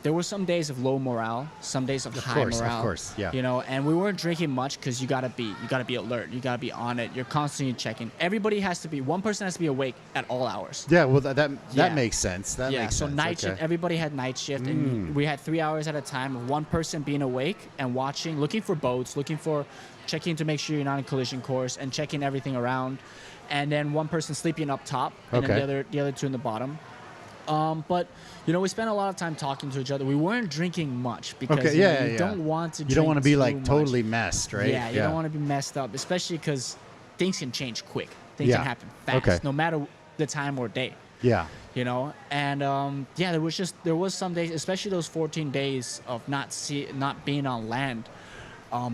There were some days of low morale, some days of high morale. Of course, yeah. And we weren't drinking much because you gotta be alert, you gotta be on it. You're constantly checking. One person has to be awake at all hours. Yeah, well that makes sense. That makes so sense. Night shift. Everybody had night shift, and we had 3 hours at a time of one person being awake and watching, looking for boats, checking to make sure you're not in collision course, and checking everything around, and then one person sleeping up top, and then the other two in the bottom. But we spent a lot of time talking to each other. We weren't drinking much because you don't want to. You don't want to be like much. totally messed, right? Yeah, you don't want to be messed up, especially because things can change quick. Things can happen fast, no matter the time or day. Yeah. And there was some days, especially those 14 days of not being on land.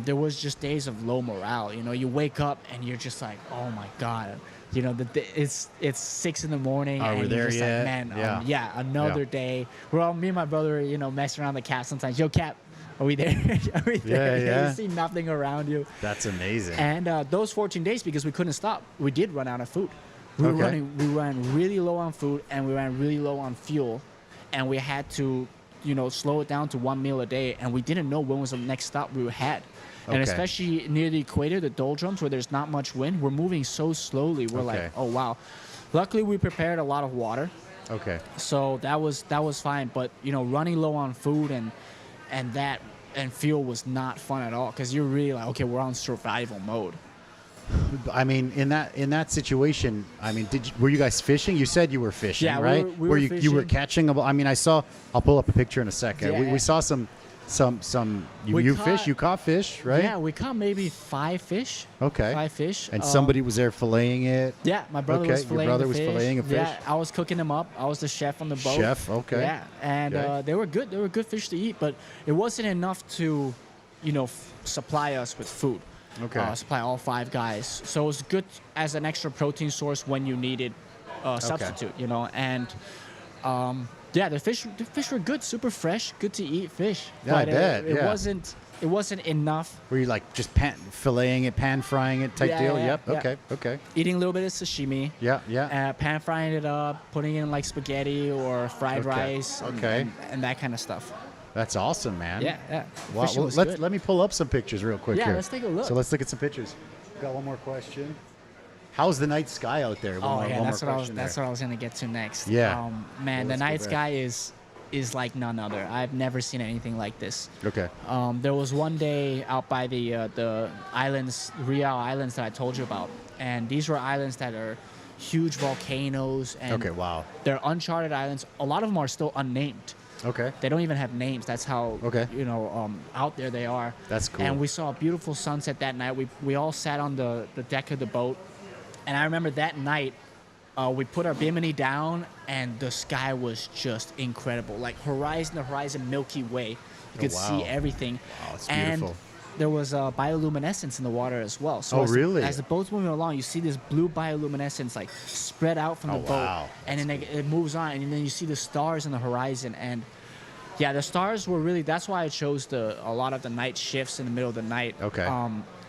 There was just days of low morale. You wake up and you're just like, oh my God. It's 6 in the morning. Are we and there you're just yet? Like, man, another day. We're all, me and my brother, messing around the Cap sometimes. Yo, Cap, are we there? Are we there? Yeah. You see nothing around you. That's amazing. And those 14 days, because we couldn't stop, we did run out of food. We ran really low on food, and we ran really low on fuel, and we had to, slow it down to 1 meal a day, and we didn't know when was the next stop we had. And especially near the equator, the doldrums, where there's not much wind, we're moving so slowly. We're like, oh, wow. Luckily, we prepared a lot of water. Okay. So that was fine. But, running low on food and fuel was not fun at all, because you're really like, okay, we're on survival mode. I mean, in that situation, I mean, were you guys fishing? You said you were fishing, right? We were fishing. You were catching I mean, I'll pull up a picture in a second. Yeah. We saw you caught fish, right? Yeah, we caught maybe 5 fish. Okay. 5 fish. And somebody was there filleting it. Yeah, my brother was filleting Your brother the was fish. filleting a fish. Yeah, I was cooking them up. I was the chef on the boat. Chef, okay. Yeah, and they were good. They were good fish to eat, but it wasn't enough to, supply us with food. Okay. Supply all 5 guys. So it was good as an extra protein source when you needed a substitute, and. The fish were good, super fresh, good to eat fish. Yeah, but I bet. It wasn't enough. Were you like just filleting it, pan frying it type deal? Yeah. Okay. Eating a little bit of sashimi. Yeah. Pan frying it up, putting in like spaghetti or fried rice. And that kind of stuff. That's awesome, man. Yeah. Wow. Well, let me pull up some pictures real quick here. Yeah, let's take a look. So let's look at some pictures. Got one more question. How's the night sky out there? That's what I was gonna get to next. Yeah. Man, the night sky is like none other. I've never seen anything like this. Okay. There was one day out by the islands, Real Islands that I told you about, and these were islands that are huge volcanoes. And wow. They're uncharted islands. A lot of them are still unnamed. Okay. They don't even have names. That's how out there they are. That's cool. And we saw a beautiful sunset that night. We all sat on the deck of the boat. And I remember that night, we put our bimini down, and the sky was just incredible. Like horizon to horizon, Milky Way. You could see everything. Wow, it's beautiful. And there was bioluminescence in the water as well. So really? As the boat's moving along, you see this blue bioluminescence like spread out from the boat. Wow. And then it moves on, and then you see the stars in the horizon. And yeah, the stars were really, that's why I chose a lot of the night shifts in the middle of the night. Okay.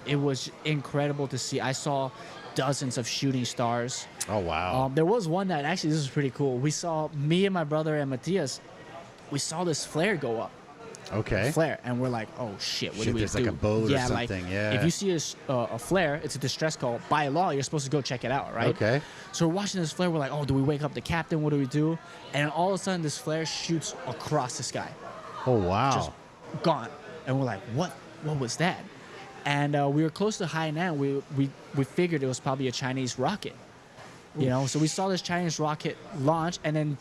It was incredible to see. I saw dozens of shooting stars. Oh, wow. There was one that actually, this is pretty cool. We saw, me and my brother and Matthias, we saw this flare go up. Okay. Flare, and we're like, oh shit, what do we do? There's like a boat or something, If you see a flare, it's a distress call. By law, you're supposed to go check it out, right? Okay. So we're watching this flare, we're like, oh, do we wake up the captain? What do we do? And all of a sudden, this flare shoots across the sky. Oh, wow. Just gone. And we're like, what was that? And we were close to Hainan. We figured it was probably a Chinese rocket. So we saw this Chinese rocket launch, and then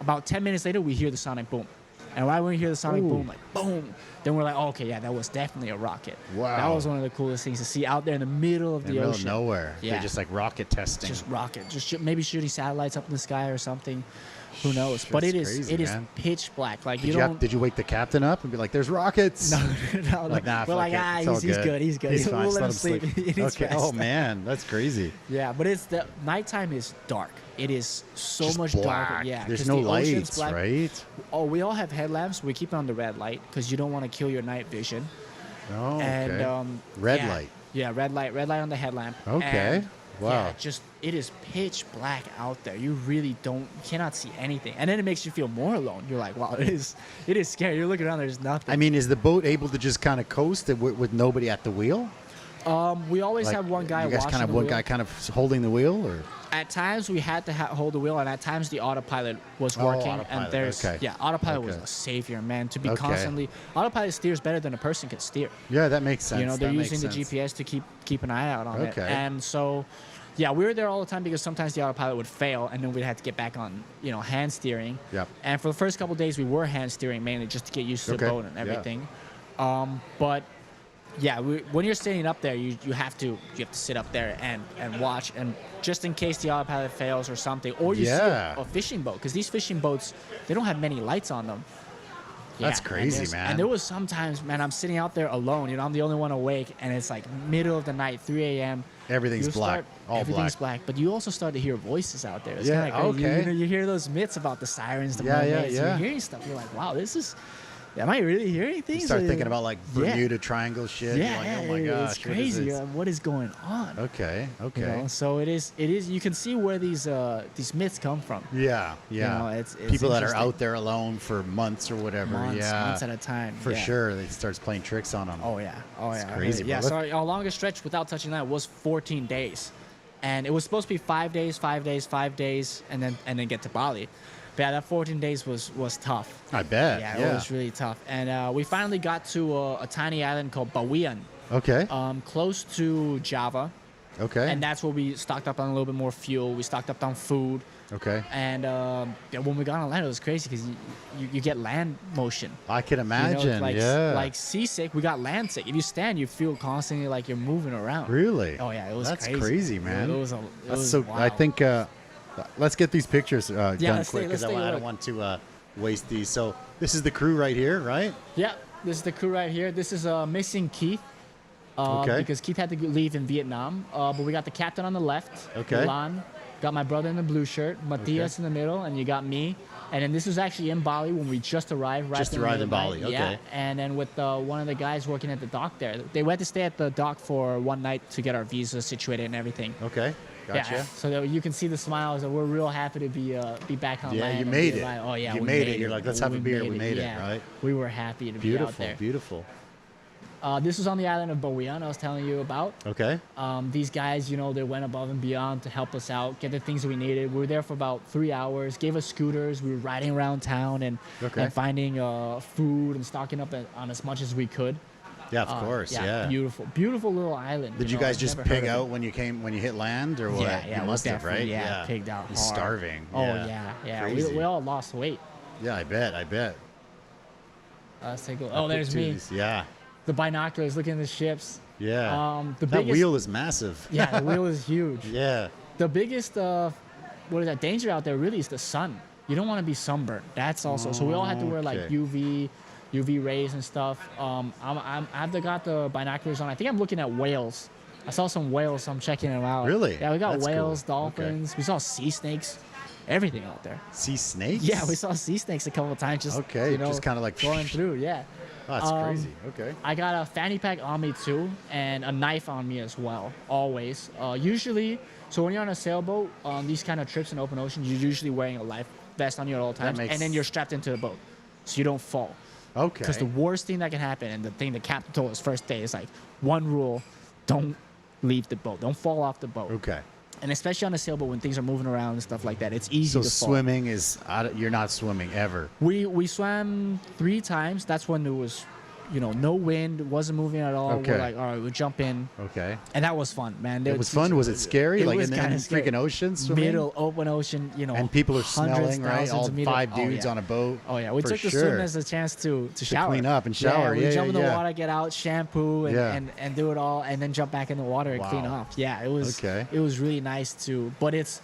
about 10 minutes later, we hear the sonic boom. And right when we hear the sonic boom, like boom, then we're like, oh, okay, yeah, that was definitely a rocket. Wow. That was one of the coolest things to see out there in the middle of the ocean. In the middle of nowhere. Yeah. They're just like rocket testing. Just rocket. Just maybe shooting satellites up in the sky or something. Who knows? But it is pitch black. Like Did you wake the captain up and be like, "There's rockets"? No. Like, nah, we're like, he's good. He's good. He's fine. We'll let him sleep. Okay. Oh man, that's crazy. Yeah, but the nighttime is dark. It is so just much black. darker. Yeah, there's no lights, right? Oh, we all have headlamps. We keep it on the red light because you don't want to kill your night vision. Oh, okay. And red light. Yeah, red light on the headlamp. Okay. And, wow. Yeah, it is pitch black out there. You really cannot see anything. And then it makes you feel more alone. You're like, wow, it is scary. You're looking around, there's nothing. I mean, is the boat able to just kind of coast with nobody at the wheel? We always Like, have one guy you guys watching kind of the one wheel. guy kind of holding the wheel, or At times we had to hold the wheel, and at times the autopilot was working. autopilot, And there's okay. autopilot was Okay. a savior, man. To be Okay. constantly autopilot steers better than a person can steer. yeah, that makes sense. You know, they're That makes using the sense. GPS to keep an eye out on it. Okay. And so, yeah, we were there all the time because sometimes the autopilot would fail, and then we'd have to get back on, hand steering. Yep. And for the first couple of days, we were hand steering mainly just to get used to the Okay. boat and Yeah. everything. But yeah, when you're standing up there, you have to sit up there and watch, and just in case the autopilot fails or something, or you see Yeah. a fishing boat, because these fishing boats, they don't have many lights on them. That's and crazy, man. And there was sometimes, man, I'm sitting out there alone. I'm the only one awake, and it's like middle of the night, 3 a.m. Everything's black, all everything's black. black. But you also start to hear voices out there. It's Yeah, kinda crazy. okay. You hear those myths about the sirens, the Yeah, yeah, mermaids. yeah. You're hearing stuff. You're like, wow, this is. Am I really hearing things? You start Or- thinking about like Yeah. Bermuda Triangle shit. Yeah, You're like, yeah, oh my gosh, it's crazy. What is this? What is going on? Okay, okay. You know, so it is. You can see where these myths come from. Yeah, yeah. know, it's people that are interesting. out there alone for months or whatever. Months at a time. For yeah. sure, it starts playing tricks on them. Oh yeah, It's crazy, Yeah, bro. so our longest stretch without touching land was 14 days, and it was supposed to be 5 days, 5 days, 5 days, and then get to Bali. But yeah, that 14 days was tough. I bet. Yeah, Yeah. it was really tough. And we finally got to a tiny island called Bawean, Okay. close to Java, Okay. and that's where we stocked up on a little bit more fuel. We stocked up on food. Okay. And when we got on land, it was crazy because you get land motion. I can You know, imagine. like, yeah. like seasick, we got land sick. If you stand, you feel constantly like you're moving around. Really? Oh yeah, it was That's crazy. man. It was That's so. wild. I think. Let's get these pictures done let's quick take- because let's take a I don't look. want to waste these. So this is the crew right here, right? Yeah, this is the crew right here. This is missing Keith. Okay. Because Keith had to leave in Vietnam. But we got the captain on the left. Okay. Milan. Got my brother in the blue shirt. Matthias in the middle, and you got me. And then this was actually in Bali when we just arrived. Right Just in the arrived middle in of the Bali, night. okay. Yeah. And then with one of the guys working at the dock there, they went to stay at the dock for one night to get our visa situated and everything. Okay. Gotcha. Yeah, so that you can see the smiles, and we're real happy to be back on Yeah, land. you and made be it. alive. Oh yeah, You we made it. You're like, let's have a beer. We made it, yeah. right? We were happy to be out Beautiful. there. Beautiful. This was on the island of Bawean I was telling you about. Okay. These guys, they went above and beyond to help us out, get the things we needed. We were there for about 3 hours, gave us scooters. We were riding around town and finding food and stocking up on as much as we could. Yeah, of course. Yeah. Beautiful, beautiful little island. Did you guys I've just never heard pig of it. out when you hit land, or what? Yeah, You must have, definitely, right? Yeah, pigged out He's hard. starving. Oh yeah. Crazy. We all lost weight. Yeah, I bet. Let's take a look. Oh, there's me. Yeah. The binoculars, looking at the ships. Yeah. The that biggest, wheel is massive. Yeah, the wheel is huge. Yeah. The biggest, danger out there really is the sun. You don't want to be sunburned. That's also. So we all had to wear like Okay. UV rays and stuff. I've got the binoculars on. I think I'm looking at whales. I saw some whales, so I'm checking them out. Really? Yeah, we got That's whales, cool. dolphins. We saw sea snakes. Everything out there. Sea snakes? Yeah, we saw sea snakes a couple of times. Just just kind of like going through. Yeah. Oh, that's crazy. Okay. I got a fanny pack on me too, and a knife on me as well, always. Usually, so when you're on a sailboat, on these kind of trips in open ocean, you're usually wearing a life vest on you at all times, and then you're strapped into the boat, so you don't fall. Okay. Because the worst thing that can happen, and the thing the captain told us first day, is like, one rule, don't leave the boat. Don't fall off the boat. Okay. And especially on a sailboat when things are moving around and stuff like that, it's easy So to fall. swimming is you're not swimming ever. We swam 3 times. That's when there was, no wind, wasn't moving at all. Okay. We're like, all right, we'll jump in. Okay. And that was fun, man. It was fun. Was it scary? It like was in the kinda scary. freaking ocean swimming? Middle open ocean, And people are hundreds, smelling, right? thousands All of meters. 5 Oh, dudes yeah. on a boat. Oh yeah, we for took the sure. swim as a chance to shower, clean up and shower. Yeah, we Yeah, jump in the yeah. water, get out, shampoo, and do it all, and then jump back in the water and clean Wow. off. Yeah, it was. Okay. It was really nice but it's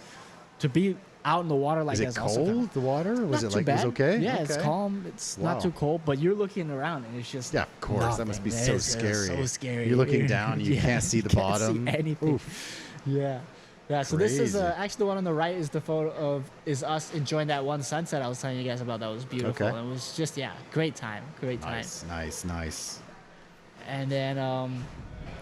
to be out in the water like Is it that's also kind cold? The water? Was not it too like bad. it was okay? Yeah, it's Okay. calm. It's Wow. not too cold, but you're looking around and it's just Yeah, of course. That must be nothing. so It's scary. So scary. You're looking down. You Yeah, can't see the you can't bottom. See anything. Yeah. Yeah. So this is Crazy. actually the one on the right is the photo is us enjoying that one sunset I was telling you guys about. That was beautiful. Okay. It was just great time. Great time. Nice. And then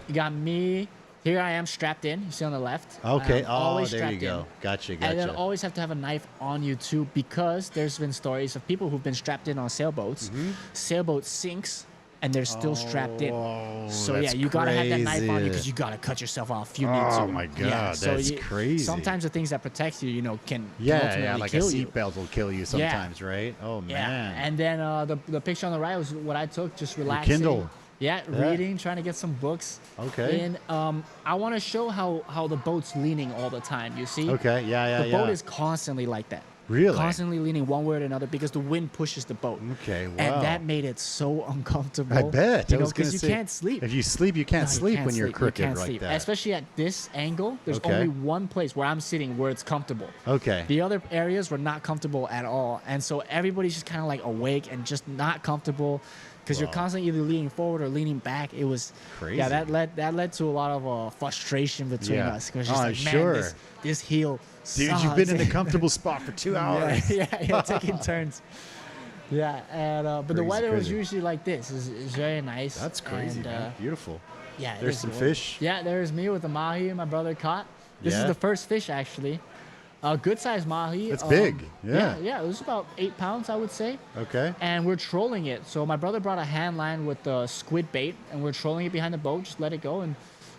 you got me. Here I am strapped in. You see on the left. Okay. I'm Oh, always there you strapped go. in. Gotcha. And then always have to have a knife on you too, because there's been stories of people who've been strapped in on sailboats. Mm-hmm. Sailboat sinks, and they're still strapped in. So that's you gotta have that knife on you crazy. because you gotta cut yourself off if you need to. Oh my God, yeah, so that's crazy. Sometimes the things that protect you, can Yeah, ultimately like kill a you. seatbelt will kill you sometimes, right? Oh Yeah, man. and then the picture on the right was what I took, just relaxing. Kindle. Yeah, reading, trying to get some books. Okay. And I want to show how the boat's leaning all the time. You see? Okay. Yeah. The boat is constantly like that. Really? Constantly leaning one way or another because the wind pushes the boat. Okay. Wow. And that made it so uncomfortable. I bet. Because you can't sleep. If you sleep, you can't sleep when you're crooked like sleep. that. Especially at this angle, there's Okay. only one place where I'm sitting where it's comfortable. Okay. The other areas were not comfortable at all. And so everybody's just kind of like awake and just not comfortable because you're constantly either leaning forward or leaning back. It was crazy. Yeah, that led to a lot of frustration between us. Because just like, sure. man, this heel Dude, sucks. you've been in a comfortable spot for 2 hours. Yeah, taking turns. Yeah, and but the weather was crazy. usually like this. It's very nice. That's crazy, and, man. Beautiful. Yeah, it There's is some good. fish. Yeah, there's me with the mahi my brother caught. This Yeah. is the first fish actually. A good sized mahi. It's big. Yeah. Yeah, it was about 8 pounds, I would say. Okay. And we're trolling it. So my brother brought a hand line with the squid bait, and we're trolling it behind the boat. Just let it go, and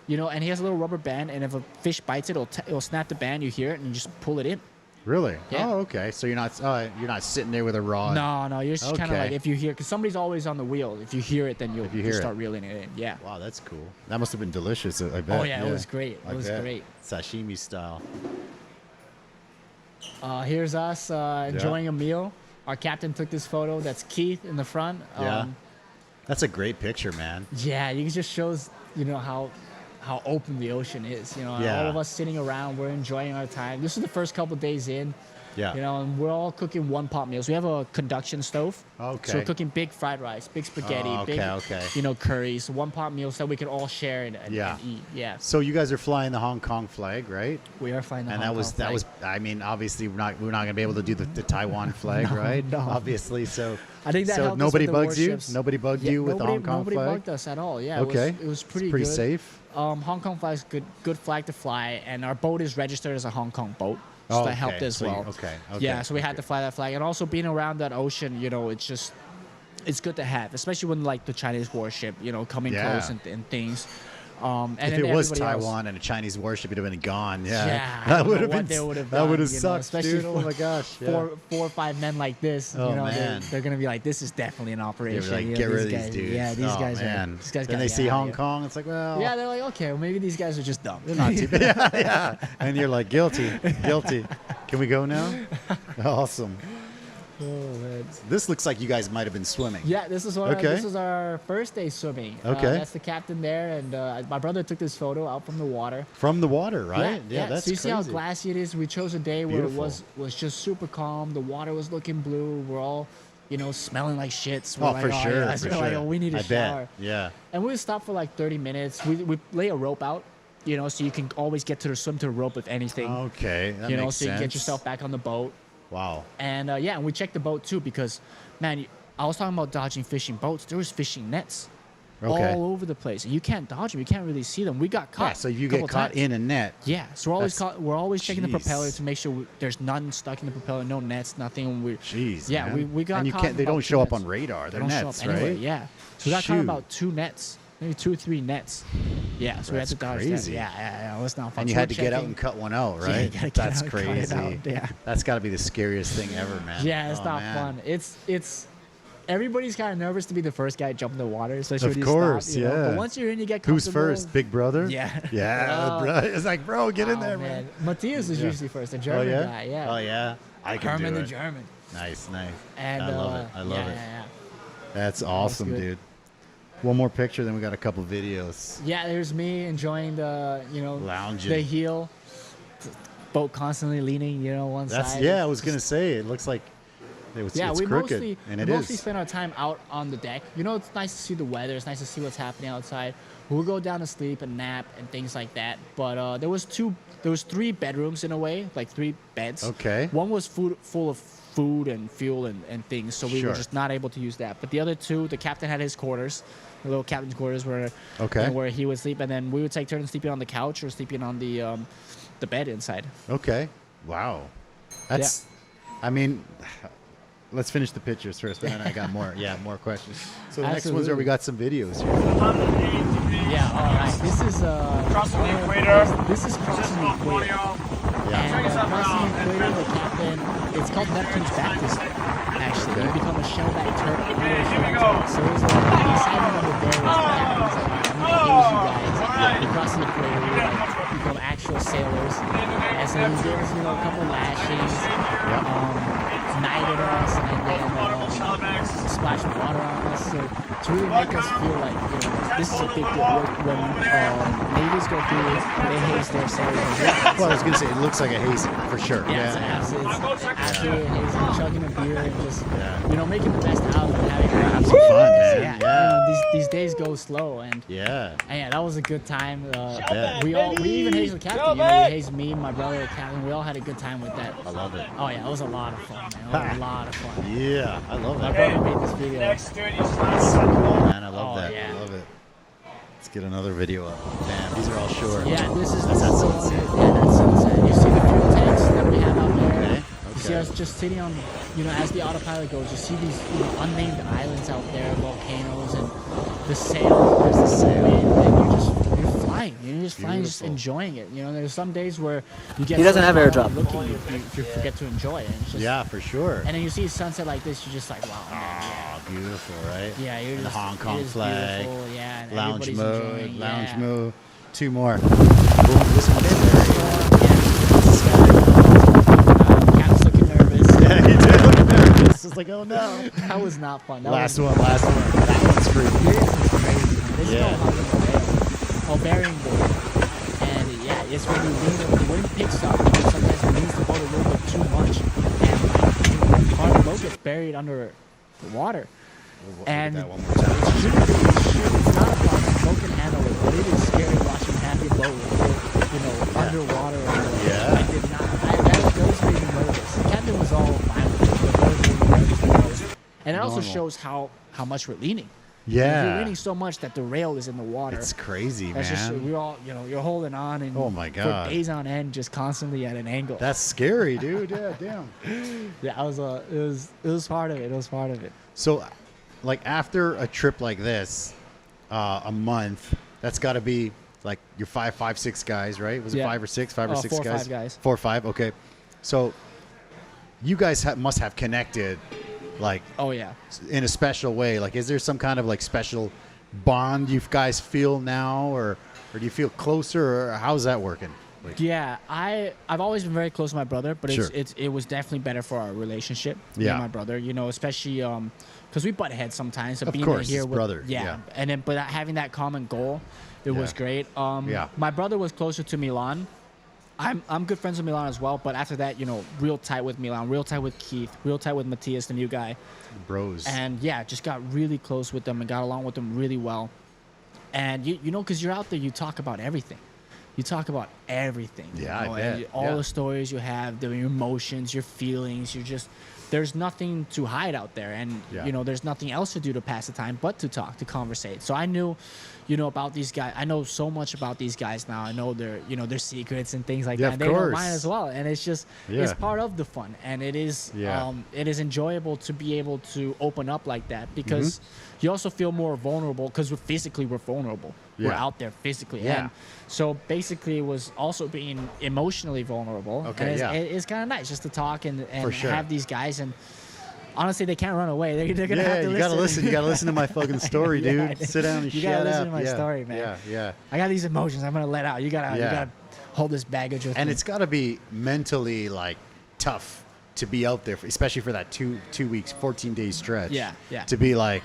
and he has a little rubber band, and if a fish bites it, it'll snap the band. You hear it, and you just pull it in. Really? Yeah. Oh, okay. So you're not sitting there with a rod. No, you're just kind of Okay. like if you hear, because somebody's always on the wheel. If you hear it, then you'll you hear just it. start reeling it in. Yeah. Wow, that's cool. That must have been delicious. I bet. Oh yeah, it was great. It was bet. great. Sashimi style. Here's us enjoying a meal. Our captain took this photo. That's Keith in the front. Yeah. That's a great picture, man. Yeah, it just shows how open the ocean is. Yeah. All of us sitting around, we're enjoying our time. This is the first couple days in. Yeah. And we're all cooking one pot meals. We have a conduction stove. Okay. So we're cooking big fried rice, big spaghetti, big curries, one pot meals that we can all share and eat. Yeah. So you guys are flying the Hong Kong flag, right? We are flying the And Hong Kong that was. flag. I mean, obviously we're not gonna be able to do the Taiwan flag, right? no. Obviously, so. I think that so helped nobody us with the bugs you. warships. Nobody bugged you with the Hong Kong nobody flag. bugged us at all. Yeah. Okay. It was pretty pretty good. safe. Hong Kong flag is good flag to fly, and our boat is registered as a Hong Kong boat. So that helped as well. Okay. Yeah, so we had to fly that flag, and also being around that ocean, it's good to have, especially when like the Chinese warship, coming close and things. And If then it was everybody else. Taiwan and a Chinese warship, it'd have been gone. Yeah. Yeah, I that don't would know have what been. they would have That done, would have sucked, especially dude. Oh my gosh. Yeah. Four or five men like this. Oh, man. They're gonna be like, this is definitely an They operation. were like, get rid of these dudes. Yeah, these oh, guys man. are. These guys then gotta they get see outta Hong here. Kong. It's like, well. Yeah, they're like, okay, well maybe these guys are just dumb. They're not too bad. Yeah. And you're like, guilty. Can we go now? Awesome. Oh, man. This looks like you guys might have been swimming. Yeah, this is our first day swimming. Okay. That's the captain there, and my brother took this photo out from the water. From the water, right? Yeah. That's So you crazy. see how glassy it is? We chose a day where Beautiful. it was just super calm. The water was looking blue. We're all, smelling like shits. We're Oh, like, for sure. Yeah. For So we're sure. like, oh, we need a I shower. bet. Yeah. And we would stop for like 30 minutes. We lay a rope out, so you can always get to the swim to the rope if anything. Okay. That so makes you can sense. get yourself back on the boat. Wow. And and we checked the boat too because, man, I was talking about dodging fishing boats. There was fishing nets Okay. all over the place, and you can't dodge them. You can't really see them. We got caught. Yeah, so if you a couple get caught times. in a net. Yeah, so we're always checking the Jeez. propeller to make sure there's none stuck in the propeller, no nets, nothing. Jeez. Yeah, man. we got And you caught can't. They about don't two show up nets. on radar. They They're don't nets, show up anywhere. right? Yeah, so we got caught Shoot. about 2 nets, maybe 2 or 3 nets. Yeah, so we had to That's dodge crazy. that. Yeah, it was not fun. And you So had we're to get out checking. and cut one out, Yeah, right? you gotta get That's out and cut it crazy. out, yeah. That's got to be the scariest thing ever, man. Yeah, it's Oh, not man. fun. It's everybody's kind of nervous to be the first guy to jump in the water, especially Of when you course, stop. yeah. But once you're in, you get Who's comfortable. first? Big brother? Yeah. Yeah, Oh. bro. It's like, bro, get in there, man. Matthias is Yeah. usually first, the German oh, yeah? guy. Yeah. Oh, yeah? I can Herman do the it. German. Nice. And I love it. I love yeah, it. Yeah. That's awesome, good. dude. One more picture, then we got a couple videos. Yeah, there's me enjoying the Lounging. the heel, boat constantly leaning, one side. I was going to say, it looks like it's we crooked, and it mostly is. spend our time out on the deck. It's nice to see the weather. It's nice to see what's happening outside. We'll go down to sleep and nap and things like that. But there was 3 bedrooms in a way, like 3 beds. Okay. One was full of food and fuel and things, so we were Sure. just not able to use that. But the other 2, the captain had his quarters, the little captain's quarters where where he would sleep, and then we would take turns sleeping on the couch or sleeping on the bed inside. Okay. Wow. I mean, let's finish the pictures first, and then I got more questions. So the next Absolutely. ones are we got some videos here. Yeah, all right. This is Crossing the equator. This is crossing the equator. Yeah. And crossing the equator, the captain, it's called Neptune's baptism. Actually, Okay. you become a shellback turtle. So there's an excitement of the day. The captain's like, I'm gonna use you guys. You cross the equator, you like, become actual sailors. And so he gave us, a couple lashings, knighted us, and then splashed water on us. So to really make us feel like, this is a big deal. When navies go through it, they haze their sailors. Well, I was gonna say it looks like a haze for sure. Yeah, it's absolutely amazing. Chugging a beer and just, making the best out of it. Having some fun, man. Yeah. These days go slow, and Yeah. that was a good time. bet. We even hazed the captain. We hazed me, my brother, the captain. We all had a good time with that. I love it. Oh yeah, it was a lot of fun, man. It was a lot of fun. Yeah, I love My that. brother made this video. Next 30 Cool, slots. man. I love Oh, that. yeah. I love it. Let's get another video up. Damn, these are all short. Yeah, this is That's the sunset. Yeah, that's sunset. You see the fuel tanks that we have out there. Okay. You see us just sitting on, as the autopilot goes, you see these unnamed islands out there, volcanoes, and the sail. There's the sail, and you're flying. You're just flying, just Beautiful. enjoying it. There's some days where you get. He doesn't so have far airdrop. out looking, you forget to enjoy it. And it's just, Yeah, for sure. And then you see a sunset like this, you're just like, wow, man. Oh, beautiful, right? Yeah, you're And just the Hong Kong it is flag, beautiful, yeah, and lounge everybody's mode, enjoying, lounge yeah. mode. Two more. Boom, this one's Captain's looking nervous. Yeah, he did look nervous. It's like, oh no. That was not fun. That Last was, one. That one's freaky. This is crazy. This Yeah. is called bearing board. And it's when you lean, when the wind picks up, sometimes it leans the boat a little bit too much. And part of the boat gets buried under the water. And that one more time. it's not a problem. The boat can handle it, but it is scary watching half your boat, underwater. Yeah. I did not. Those made me nervous. The captain was all fine with it. The boat was really nervous. And it also Normal. shows how much we're leaning. Yeah. You're leaning so much that the rail is in the water. It's crazy, That's just man. we're all you're holding on and Oh my God. for days on end, just constantly at an angle. That's scary, dude. Yeah, damn. Yeah, it was part of it. It was part of it. So, like after a trip like this, a month, that's got to be like your five, six guys, right? Was it Yeah. 5 or 6? 5 or 6 4 or guys? 5 guys. 4 or 5. Okay. So, you guys must have connected, like Oh yeah. in a special way. Like, is there some kind of like special bond you guys feel now, or do you feel closer, or how's that working? Like, Yeah, I've always been very close to my brother, but Sure. it was definitely better for our relationship. Me Yeah. and my brother, especially because we butt heads sometimes. So Of being course, here it's with brother, yeah. yeah. And then but having that common goal, it was Yeah. great. Yeah. My brother was closer to Milan. I'm good friends with Milan as well, but after that, real tight with Milan, real tight with Keith, real tight with Matthias, the new guy. bros. And yeah, just got really close with them and got along with them really well. And because you're out there, you talk about everything. You talk about everything. Yeah, I and bet. all Yeah. the stories you have, your emotions, your feelings. There's nothing to hide out there, and Yeah. there's nothing else to do to pass the time but to talk, to conversate. So I knew, about these guys. I know so much about these guys now. I know their secrets and things like Yeah, that. of And they know course. mine as well, and it's just Yeah. it's part of the fun, and it is Yeah. it is enjoyable to be able to open up like that because you also feel more vulnerable because we're vulnerable. We're Yeah. out there physically. Yeah. And so basically it was also being emotionally vulnerable. Okay, and yeah. it's kind of nice just to talk and For sure. have these guys. And honestly, they can't run away. They're going to have Yeah, to you gotta listen. You gotta listen to my fucking story, Yeah, dude. Sit down and you shut gotta listen up. to my Yeah, story, man. Yeah. I got these emotions I'm going to let out. You got Yeah. to hold this baggage with And me. it's got to be mentally like tough to be out there, especially for that two weeks, 14 day stretch. Yeah. To be like,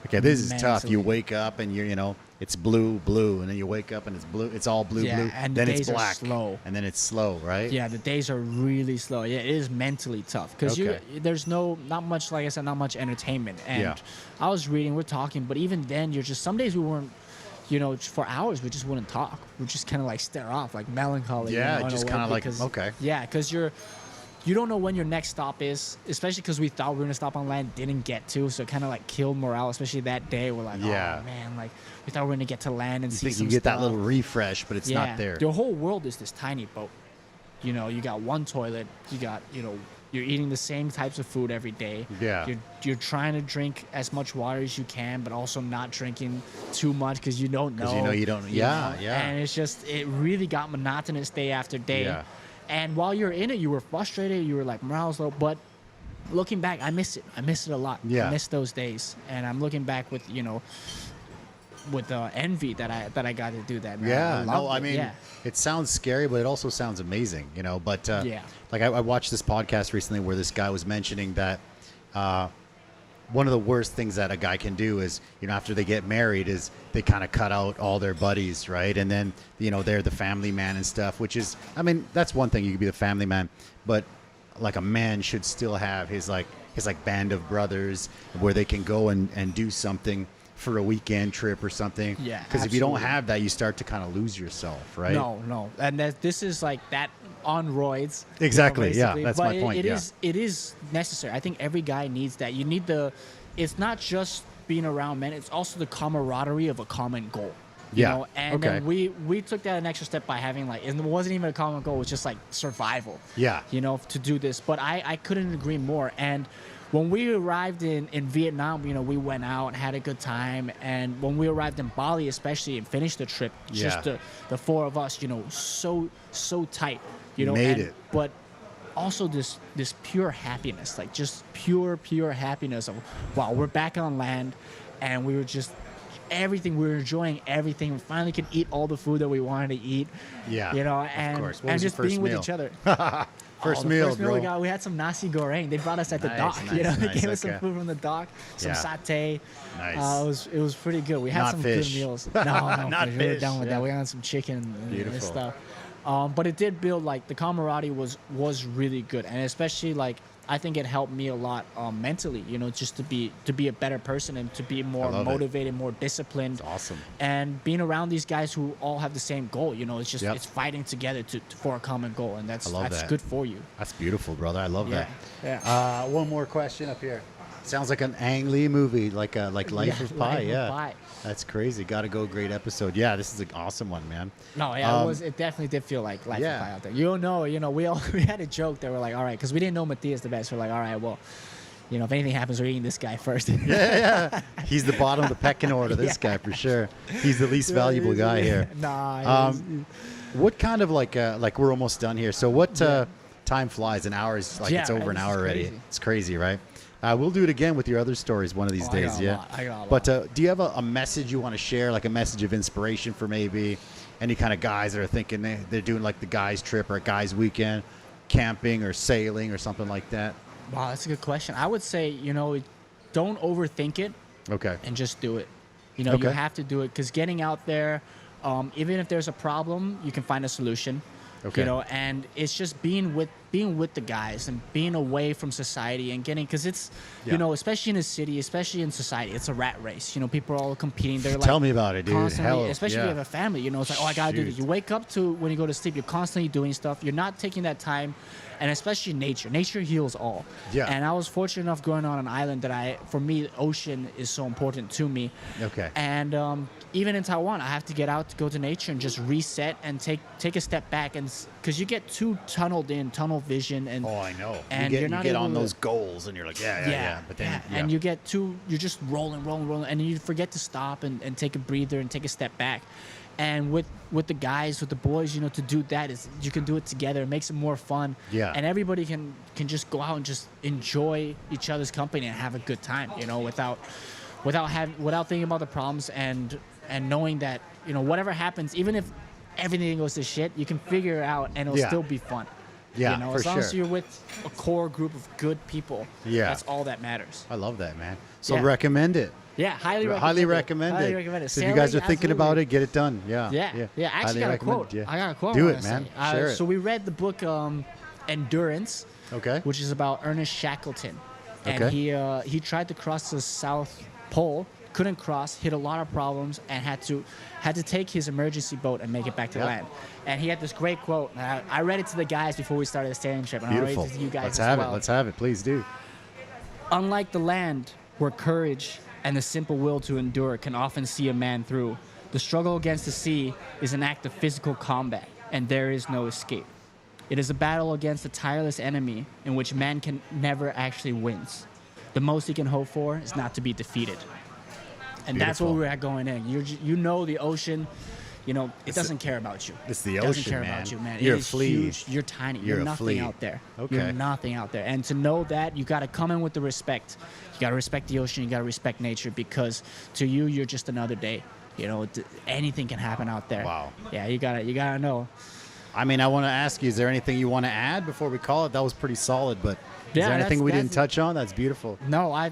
okay, this is tough. You Mentally. wake up and it's blue, and then you wake up and it's blue. It's all blue, Yeah, blue. and the then it's days are black, slow. and then it's slow, right? Yeah, the days are really slow. Yeah, it is mentally tough because Okay. there's not much, like I said, not much entertainment. And Yeah. I was reading, we're talking, but even then, some days we weren't, for hours we just wouldn't talk. We just kind of like stare off, like melancholy. Yeah, in a just way, kinda like, because- okay. Yeah, because you don't know when your next stop is, especially because we thought we were gonna stop on land, didn't get to, so it kind of like killed morale, especially that day. We're like, Yeah. oh man, like we thought we were gonna get to land and You see think some you get that stuff. little refresh, but it's not there. Your whole world is this tiny boat. You got one toilet, you got, You're eating the same types of food every day. Yeah. You're trying to drink as much water as you can, but also not drinking too much because you don't know. Because you don't. Yeah, know? yeah. And it's just, it really got monotonous day after day. Yeah. And while you're in it, you were frustrated. You were like, morale's low. But looking back, I miss it. I miss it a lot. Yeah. I miss those days. And I'm looking back with, with envy that I got to do that, man. Yeah, I mean, yeah. it sounds scary, but it also sounds amazing, But Yeah. like I watched this podcast recently where this guy was mentioning that one of the worst things that a guy can do is, after they get married, is they kind of cut out all their buddies, right? And then, they're the family man and stuff, which is, I mean, that's one thing, you could be the family man, but like a man should still have his band of brothers where they can go and do something for a weekend trip or something. Yeah, because if you don't have that, you start to kind of lose yourself, right? No. And this is like that on roids. Exactly. Yeah, basically. that's but my point. It is necessary. I think every guy needs that. You need it's not just being around men, it's also the camaraderie of a common goal. Yeah. And then we took that an extra step by having and it wasn't even a common goal, it was just like survival. Yeah. To do this. But I couldn't agree more. And when we arrived in Vietnam, we went out and had a good time. And when we arrived in Bali, especially, and finished the trip, just the four of us, so tight. Made it. But also this pure happiness, like just pure happiness of, wow, we're back on land, and we were just everything. We were enjoying everything. We finally could eat all the food that we wanted to eat. Yeah. And, of course. What and was just your first being meal? with each other. First the meal, first bro. meal we had some nasi goreng. They brought us at the dock. Nice, They nice, gave us some okay. food from the dock, some satay. Nice. It was pretty good. We had Not some fish. good meals. No, Not fish. We were fish, done with yeah. that. We had some chicken and Beautiful. stuff. But it did build, the camaraderie was really good, and especially I think it helped me a lot mentally, just to be a better person and to be more motivated, more disciplined. That's awesome. And being around these guys who all have the same goal, it's just it's fighting together for a common goal, and that's that. good for you. That's beautiful, brother. I love that. Yeah. One more question up here. Sounds like an Ang Lee movie, like Life of Pi. Life of Pi. That's crazy. Gotta go. Great episode. Yeah, this is an awesome one, man. No, yeah, it definitely did feel like Life of Pi out there. We had a joke that we're like, all right, because we didn't know Matthias the best. We're like, all right, well, if anything happens, we're eating this guy first. Yeah. He's the bottom of the pecking order. This guy for sure. He's the least valuable guy here. Nah. What kind of like we're almost done here. So what time flies? An hour is it's over an hour already. It's crazy, right? We'll do it again with your other stories one of these days. I got a lot. But do you have a message you want to share, like a message of inspiration for maybe any kind of guys that are thinking they're doing like the guys trip or a guys weekend, camping or sailing or something like that? Wow, that's a good question. I would say, don't overthink it. Okay. And just do it. You Okay. have to do it, because getting out there, even if there's a problem, you can find a solution. Okay. And it's just being with the guys and being away from society and getting, because it's, especially in a city, especially in society, it's a rat race. People are all competing. They're Tell me about it, dude. constantly, especially if you have a family. It's like, I gotta do Shoot. this. You wake up to when you go to sleep, you're constantly doing stuff. You're not taking that time, and especially nature. Nature heals all. Yeah. And I was fortunate enough growing on an island that for me, the ocean is so important to me. Okay. And even in Taiwan, I have to get out to go to nature and just reset and take a step back, and because you get too tunnel vision, and Oh, I know. And you you're not get able on to- those goals, and you're like, yeah. But then, and you get you're just rolling, and you forget to stop and take a breather and take a step back. And with the guys, with the boys, to do that is you can do it together. It makes it more fun. Yeah. And everybody can just go out and just enjoy each other's company and have a good time. Without thinking about the problems and knowing that whatever happens, even if everything goes to shit, you can figure it out and it'll still be fun. Yeah, for as long as sure. you're with a core group of good people, that's all that matters. I love that, man. So Yeah. recommend it. Yeah, highly recommend Highly it. recommend Highly it. recommend it. So if you guys are Sailing, thinking about absolutely. it, get it done. Yeah. Yeah. I actually Highly got a recommend quote. it, yeah. I got a quote. Do I it, wanna man. say. Share it. So we read the book Endurance, Okay. which is about Ernest Shackleton, and Okay. he tried to cross the South Pole, couldn't cross, hit a lot of problems, and had to take his emergency boat and make it back to land. And he had this great quote. And I read it to the guys before we started the sailing trip, and Beautiful. I'll read it to you guys Let's as have well. it. Let's have it. Please do. Unlike the land, where courage and the simple will to endure can often see a man through, the struggle against the sea is an act of physical combat, and there is no escape. It is a battle against a tireless enemy in which man can never actually wins. The most he can hope for is not to be defeated. And that's where we're at going in. You know the ocean, you know, it doesn't care about you. It's the ocean, ocean, doesn't care man. about you, man. You're it a is flea. Huge. You're tiny. You're a nothing flea. out there. Okay. You're nothing out there. And to know that, you got to come in with the respect. You got to respect the ocean. You got to respect nature, because to you, you're just another day. You know, anything can happen out there. Wow. Yeah, you gotta know. I mean, I want to ask you, is there anything you want to add before we call it? That was pretty solid, but is there anything we didn't touch on? That's beautiful. No, I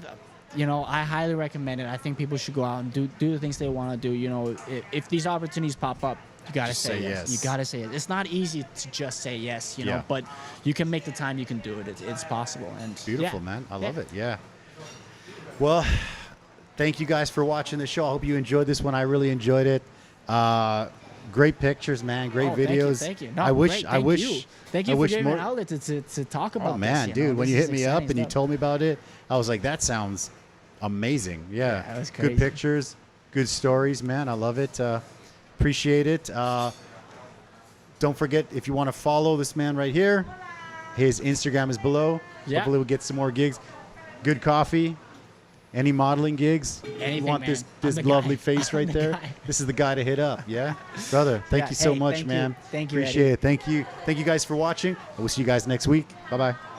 highly recommend it. I think people should go out and do the things they want to do. You know, if these opportunities pop up, you gotta say yes. You gotta say it. It's not easy to just say yes, you know, but you can make the time. You can do it. It's possible. And beautiful, man. I love it. Yeah. Well, thank you guys for watching the show. I hope you enjoyed this one. I really enjoyed it. Great pictures, man. Great videos. Thank you. No, I wish. Thank you for giving me an outlet to talk about. Oh man, this, dude, when you hit me up and stuff. you told me about it, I was like, that sounds amazing. Yeah, that was crazy. Good pictures, good stories, man. I love it. Appreciate it. Don't forget, if you want to follow this man right here, his Instagram is below. Yeah. Hopefully we'll get some more gigs. Good coffee. Any modeling gigs? Anything, you want man. this lovely face right there? Guy. This is the guy to hit up. Yeah, brother. Thank you so much, man. Thank you. Appreciate Eddie. it. Thank you. Thank you guys for watching. We'll see you guys next week. Bye bye.